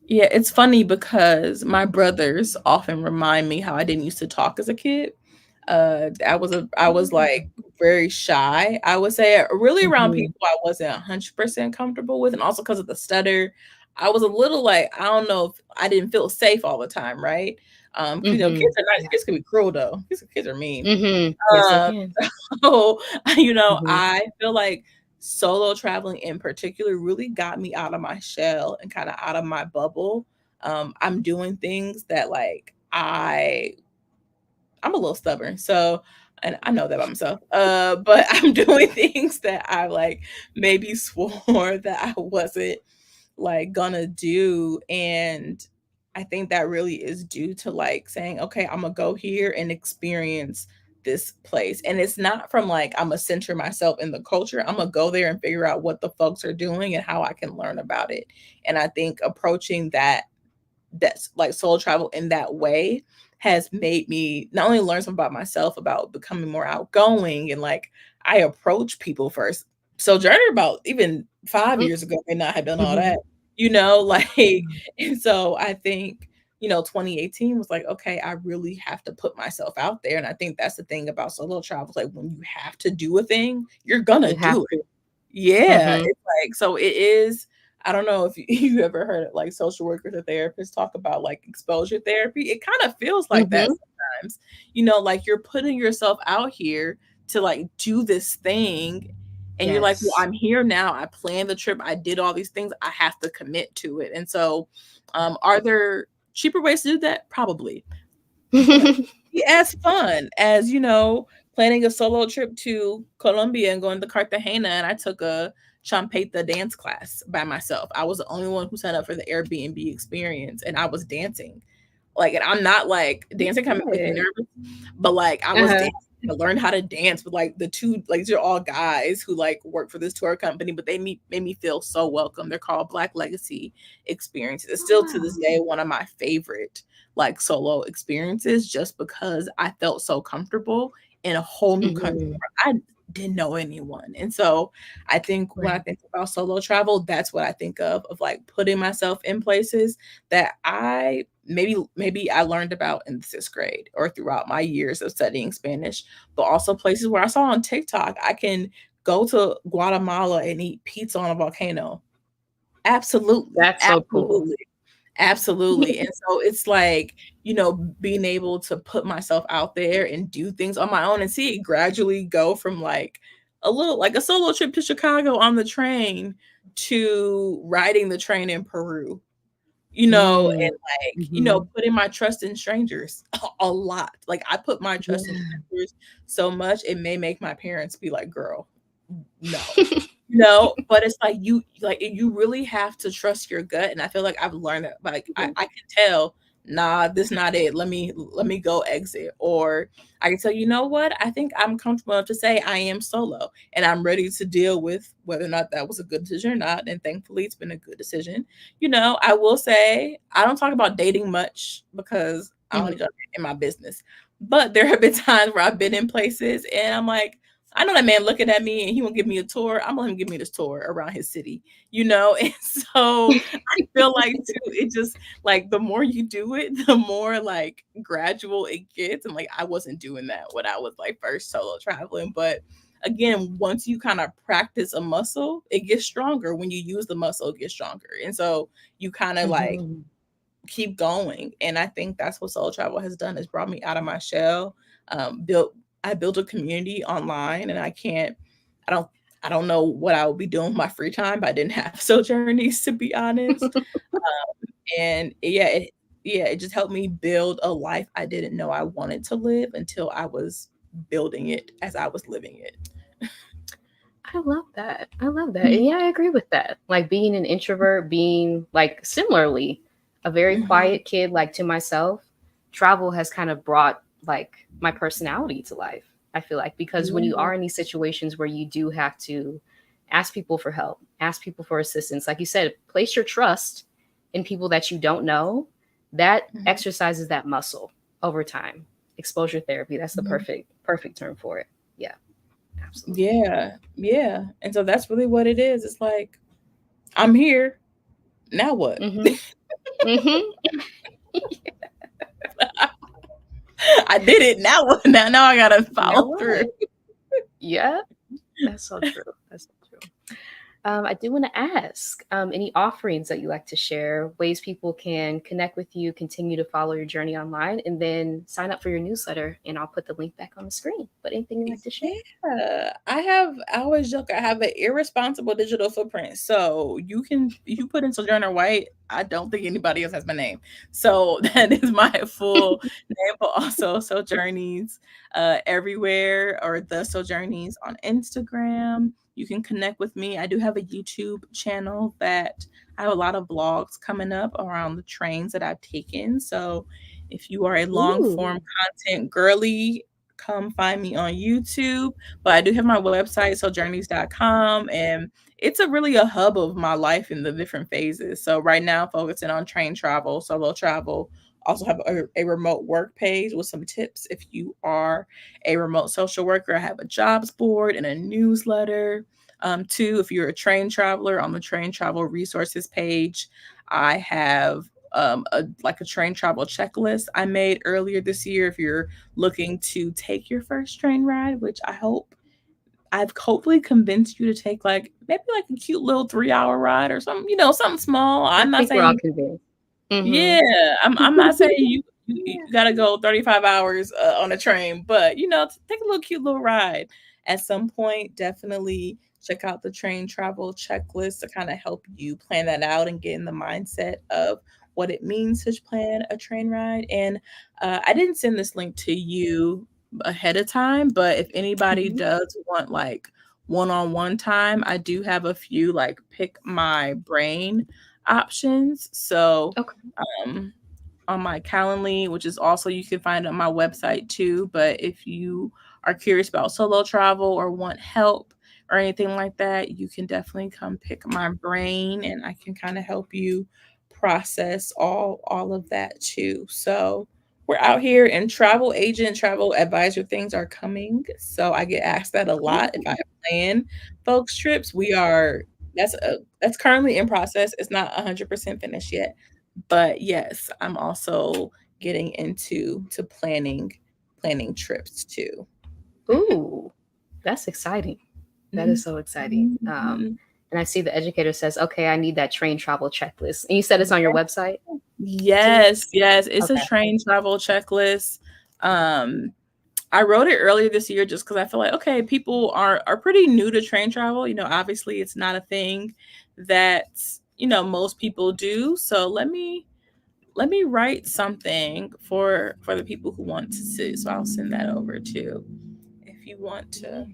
S2: yeah, it's funny because my brothers often remind me how I didn't used to talk as a kid. I was like very shy. I would say really around
S1: Hmm.
S2: people I wasn't 100% comfortable with, and also because of the stutter, I was a little like I don't know if I didn't feel safe all the time, right? 'Cause,
S1: Hmm.
S2: kids are nice.
S1: Yeah.
S2: Kids can be cruel though. Kids are mean.
S1: Yes, they
S2: Uh,
S1: can.
S2: so,
S1: Hmm.
S2: I feel like solo traveling in particular really got me out of my shell and kind of out of my bubble. I'm doing things that like I'm a little stubborn, so and I know that about myself. But I'm doing things that I like maybe swore that I wasn't like gonna do, and I think that really is due to like saying, okay, I'm gonna go here and experience this place. And it's not from like I'm gonna center myself in the culture. I'm gonna go there and figure out what the folks are doing and how I can learn about it. And I think approaching that's like soul travel in that way has made me not only learn something about myself about becoming more outgoing, and like I approach people first. Sojourner about even 5 years ago may not have done all
S1: Hmm.
S2: that, like, and so I think 2018 was like, okay, I really have to put myself out there, and I think that's the thing about solo travel. Like when you have to do a thing, you're gonna
S1: You have
S2: do it.
S1: to.
S2: Yeah,
S1: Hmm.
S2: it's like so it is. I don't know if you ever heard of, like, social workers or therapists talk about, like, exposure therapy. It kinda feels like that
S1: Hmm.
S2: sometimes, like, you're putting yourself out here to, like, do this thing, and you're like, "Well,
S1: Yes.
S2: I'm here now. I planned the trip. I did all these things. I have to commit to it." And so, are there cheaper ways to do that? Probably. But be as fun as, planning a solo trip to Colombia and going to Cartagena, and I took a champeta dance class by myself. I was the only one who signed up for the Airbnb experience, and I was dancing. Like, and I'm not like dancing kind of makes me
S1: Good.
S2: nervous, but like I was
S1: Uh-huh.
S2: dancing to learn how to dance with like the two, like these are all guys who like work for this tour company, but they made me feel so welcome. They're called Black Legacy Experiences. It's
S1: Oh,
S2: still to
S1: wow.
S2: this day one of my favorite like solo experiences, just because I felt so comfortable in a whole new country
S1: Hmm.
S2: where I didn't know anyone. And so I think when I
S1: Right.
S2: think about solo travel, that's what I think of like putting myself in places that I maybe I learned about in the 6th grade or throughout my years of studying Spanish, but also places where I saw on TikTok I can go to Guatemala and eat pizza on a volcano. Absolutely,
S1: That's so cool.
S2: absolutely. Absolutely, and so it's like, being able to put myself out there and do things on my own and see it gradually go from, like, a solo trip to Chicago on the train to riding the train in Peru,
S1: Mm.
S2: and, like,
S1: Mhm.
S2: putting my trust in strangers a lot. Like, I put my trust in
S1: Yeah.
S2: strangers so much, it may make my parents be like, "Girl, no." but it's like you really have to trust your gut, and I feel like I've learned that. Like
S1: Mhm.
S2: I can tell, nah, this not it. Let me go exit, or I can tell, you know what, I think I'm comfortable enough to say I am solo, and I'm ready to deal with whether or not that was a good decision or not. And thankfully, it's been a good decision. I will say I don't talk about dating much because I don't
S1: Mhm.
S2: need to in my business. But there have been times where I've been in places and I'm like, I know that man looking at me and he won't give me a tour. I'm gonna let him give me this tour around his city. And so I feel like too, it just like the more you do it, the more like gradual it gets. And like I wasn't doing that when I was like first solo traveling. But again, once you kind of practice a muscle, it gets stronger. When you use the muscle, it gets stronger. And so you kind of like
S1: Mhm.
S2: keep going. And I think that's what solo travel has done, is brought me out of my shell. Built I built a community online, and I don't I don't know what I would be doing with my free time, but I didn't have Sojourneys, to be honest. And it just helped me build a life I didn't know I wanted to live until I was building it as I was living it.
S1: I love that. I love that. And
S2: Mhm.
S1: yeah, I agree with that. Like being an introvert, being like similarly a very
S2: Mhm.
S1: quiet kid, like to myself, travel has kind of brought like my personality to life. I feel like because when you
S2: Yeah.
S1: are in these situations where you do have to ask people for help, ask people for assistance, like you said, place your trust in people that you don't know, that
S2: Mhm.
S1: exercises that muscle over time. Exposure therapy, that's the
S2: Mhm.
S1: perfect term for it. Yeah, absolutely.
S2: Yeah. Yeah. And so that's really what it is. It's like, I'm here. Now what?
S1: Mhm. Mhm.
S2: I did it. Now what? Now I gotta
S1: Now
S2: follow through.
S1: what? Yeah, that's so true. That's so true. I do want to ask any offerings that you like to share, ways people can connect with you, continue to follow your journey online, and then sign up for your newsletter. And I'll put the link back on the screen. But anything you'd like to share?
S2: Yeah, I always joke I have an irresponsible digital footprint. So you put in Sojourner White, I don't think anybody else has my name. So that is my full name, but also Sojourneys everywhere, or the Sojourneys on Instagram. You can connect with me. I do have a YouTube channel that I have a lot of vlogs coming up around the trains that I've taken. So if you are a long form
S1: Ooh.
S2: content girly, come find me on YouTube. But I do have my website, sojourneys.com, and it's really a hub of my life in the different phases. So right now, focusing on train travel, solo travel. Also have a remote work page with some tips if you are a remote social worker. I have a jobs board and a newsletter. Two, if you're a train traveler, on the train travel resources page, I have like a train travel checklist I made earlier this year. If you're looking to take your first train ride, which I've hopefully convinced you to take, like maybe like a cute little 3 hour ride or something, something small.
S1: I
S2: I'm not
S1: think we're all
S2: saying,
S1: convinced. Mm-hmm.
S2: yeah, I'm not saying you
S1: Yeah.
S2: gotta go 35 hours on a train, but take a little cute little ride at some point. Definitely check out the train travel checklist to kind of help you plan that out and get in the mindset of what it means to plan a train ride. And I didn't send this link to you ahead of time, but if anybody
S1: Mm-hmm.
S2: does want like one-on-one time, I do have a few like pick my brain options. So
S1: Okay.
S2: um, on my Calendly, which is also, you can find on my website too. But if you are curious about solo travel or want help or anything like that, you can definitely come pick my brain, and I can kind of help you process all of that too. So we're out here, and travel agent, travel advisor things are coming. So I get asked that a lot if I
S1: Ooh.
S2: plan folks trips. That's currently in process. It's not 100% finished yet, but yes, I'm also getting into to planning trips too.
S1: Ooh. That's exciting. That is
S2: Mhm.
S1: so exciting.
S2: Mhm.
S1: And I see the educator says, okay, I need that train travel checklist. And you said it's on your website too?
S2: Yes, yes, it's a
S1: Okay.
S2: train travel checklist. Um, I wrote it earlier this year just because I feel like, okay, people are pretty new to train travel. Obviously it's not a thing that most people do. So let me write something for the people who want to see. So I'll send that over too if you want to.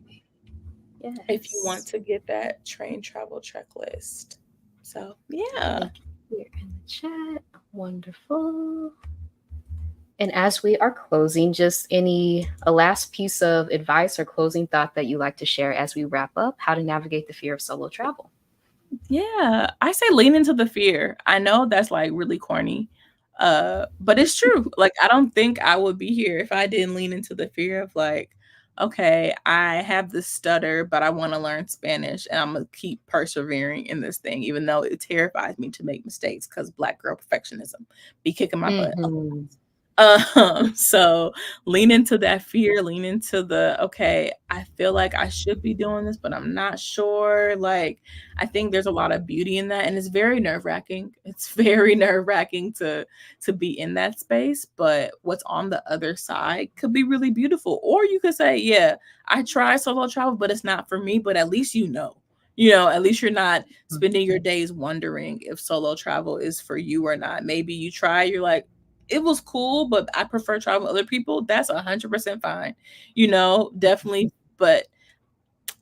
S2: if you want
S1: Yes.
S2: to get that train travel checklist. So,
S1: The
S2: yeah.
S1: link here in the chat. Wonderful. And as we are closing, just a last piece of advice or closing thought that you like to share as we wrap up how to navigate the fear of solo travel.
S2: Yeah, I say lean into the fear. I know that's like really corny, but it's true. Like I don't think I would be here if I didn't lean into the fear of like, okay, I have this stutter, but I want to learn Spanish, and I'm gonna keep persevering in this thing, even though it terrifies me to make mistakes because Black girl perfectionism be kicking my butt.
S1: Mm-hmm.
S2: So lean into that fear, lean into the, okay, I feel like I should be doing this, but I'm not sure. Like, I think there's a lot of beauty in that. And it's very nerve-wracking. It's very nerve-wracking to be in that space. But what's on the other side could be really beautiful. Or you could say, yeah, I try solo travel, but it's not for me. But at least you know. You know, at least you're not spending your days wondering if solo travel is for you or not. Maybe you try, you're like, it was cool, but I prefer traveling with other people. That's 100% fine. You know, definitely, but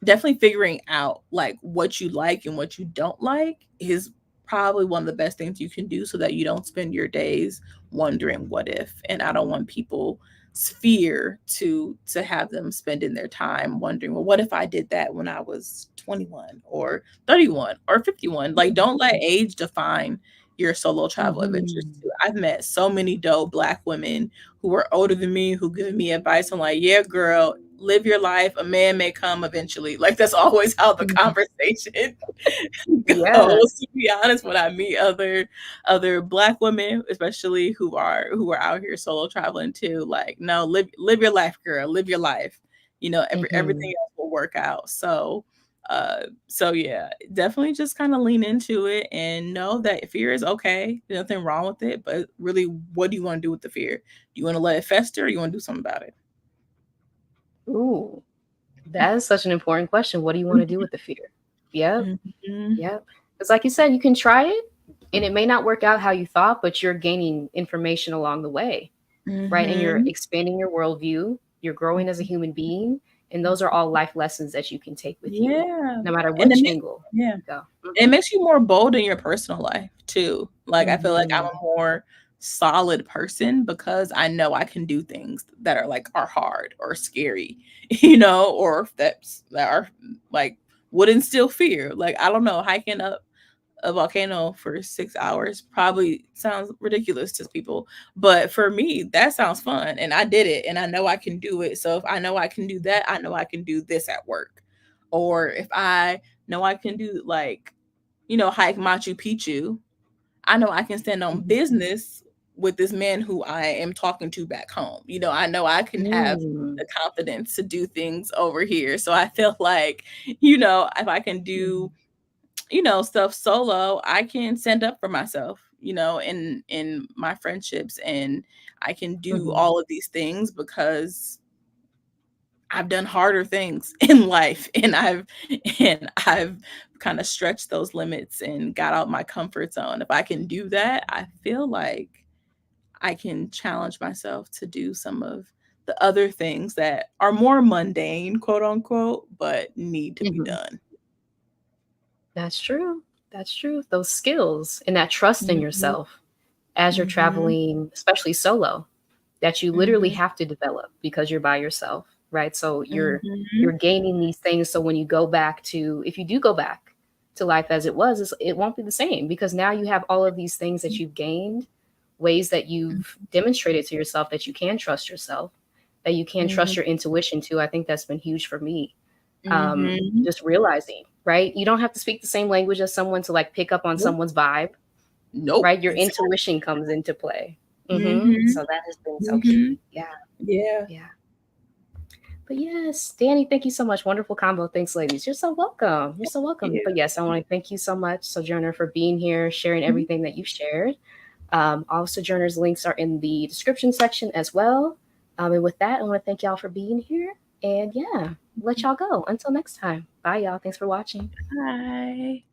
S2: definitely figuring out like what you like and what you don't like is probably one of the best things you can do so that you don't spend your days wondering what if. And I don't want people's fear to have them spending their time wondering, well, what if I did that when I was 21 or 31 or 51? Like don't let age define your solo travel adventures
S1: Mm-hmm.
S2: too. I've met so many dope Black women who were older than me who give me advice. I'm like, yeah, girl, live your life. A man may come eventually. Like that's always how the conversation
S1: Yeah.
S2: goes. To be honest, when I meet other Black women, especially who are out here solo traveling too, like no, live your life, girl. Live your life. You know,
S1: Mm-hmm.
S2: everything else will work out. So yeah, definitely just kind of lean into it and know that fear is okay. There's nothing wrong with it, but really, what do you want to do with the fear? Do you want to let it fester or you want to do something about it?
S1: Ooh, that is such an important question. What do you want to do with the fear? Yep.
S2: Mhm.
S1: Yep. It's like you said, you can try it and it may not work out how you thought, but you're gaining information along the way, right? And you're
S2: Mhm.
S1: expanding your worldview, you're growing as a human being. And those are all life lessons that you can take with you,
S2: Yeah,
S1: no matter
S2: and
S1: which angle
S2: yeah,
S1: you go.
S2: it makes you more bold in your personal life too. Like, I feel like I'm
S1: Mm-hmm.
S2: a more solid person because I know I can do things that are hard or scary, or that are, like, would instill fear. Like, I don't know, hiking up a volcano for 6 hours probably sounds ridiculous to people, but for me, that sounds fun, and I did it, and I know I can do it. So if I know I can do that, I know I can do this at work. Or if I know I can do, like, hike Machu Picchu, I know I can stand on business with this man who I am talking to back home. I know I can have
S1: Mm-hmm.
S2: the confidence to do things over here. So I feel like, if I can do stuff solo, I can stand up for myself, in my friendships, and I can do
S1: Mm-hmm.
S2: all of these things because I've done harder things in life, and I've kind of stretched those limits and got out my comfort zone. If I can do that, I feel like I can challenge myself to do some of the other things that are more mundane, quote unquote, but need to be
S1: Mm-hmm.
S2: done.
S1: That's true. That's true. Those skills and that trust in
S2: Mhm.
S1: yourself as you're
S2: Mhm.
S1: traveling, especially solo, that you literally
S2: Mhm.
S1: have to develop because you're by yourself, right? So you're
S2: Mhm.
S1: gaining these things. So when you go back to, if you do go back to life as it was, it won't be the same because now you have all of these things that you've gained, ways that you've demonstrated to yourself that you can trust yourself, that you can trust
S2: Mhm.
S1: your intuition too. I think that's been huge for me.
S2: Mhm.
S1: Just realizing, right? You don't have to speak the same language as someone to like pick up on
S2: Nope.
S1: someone's vibe,
S2: Nope.
S1: right? Your
S2: Exactly.
S1: intuition comes into play.
S2: Mhm.
S1: So that has been so
S2: Mhm.
S1: key. Yeah,
S2: Yeah.
S1: yeah. But yes, Danny, thank you so much. Wonderful combo. Thanks, ladies. You're so welcome. You're so welcome.
S2: Yeah.
S1: But yes, I want to thank you so much, Sojourner, for being here, sharing
S2: Mhm.
S1: everything that you shared. All Sojourner's links are in the description section as well. And with that, I want to thank y'all for being here. And yeah, let y'all go. Until next time. Bye, y'all. Thanks for watching.
S2: Bye.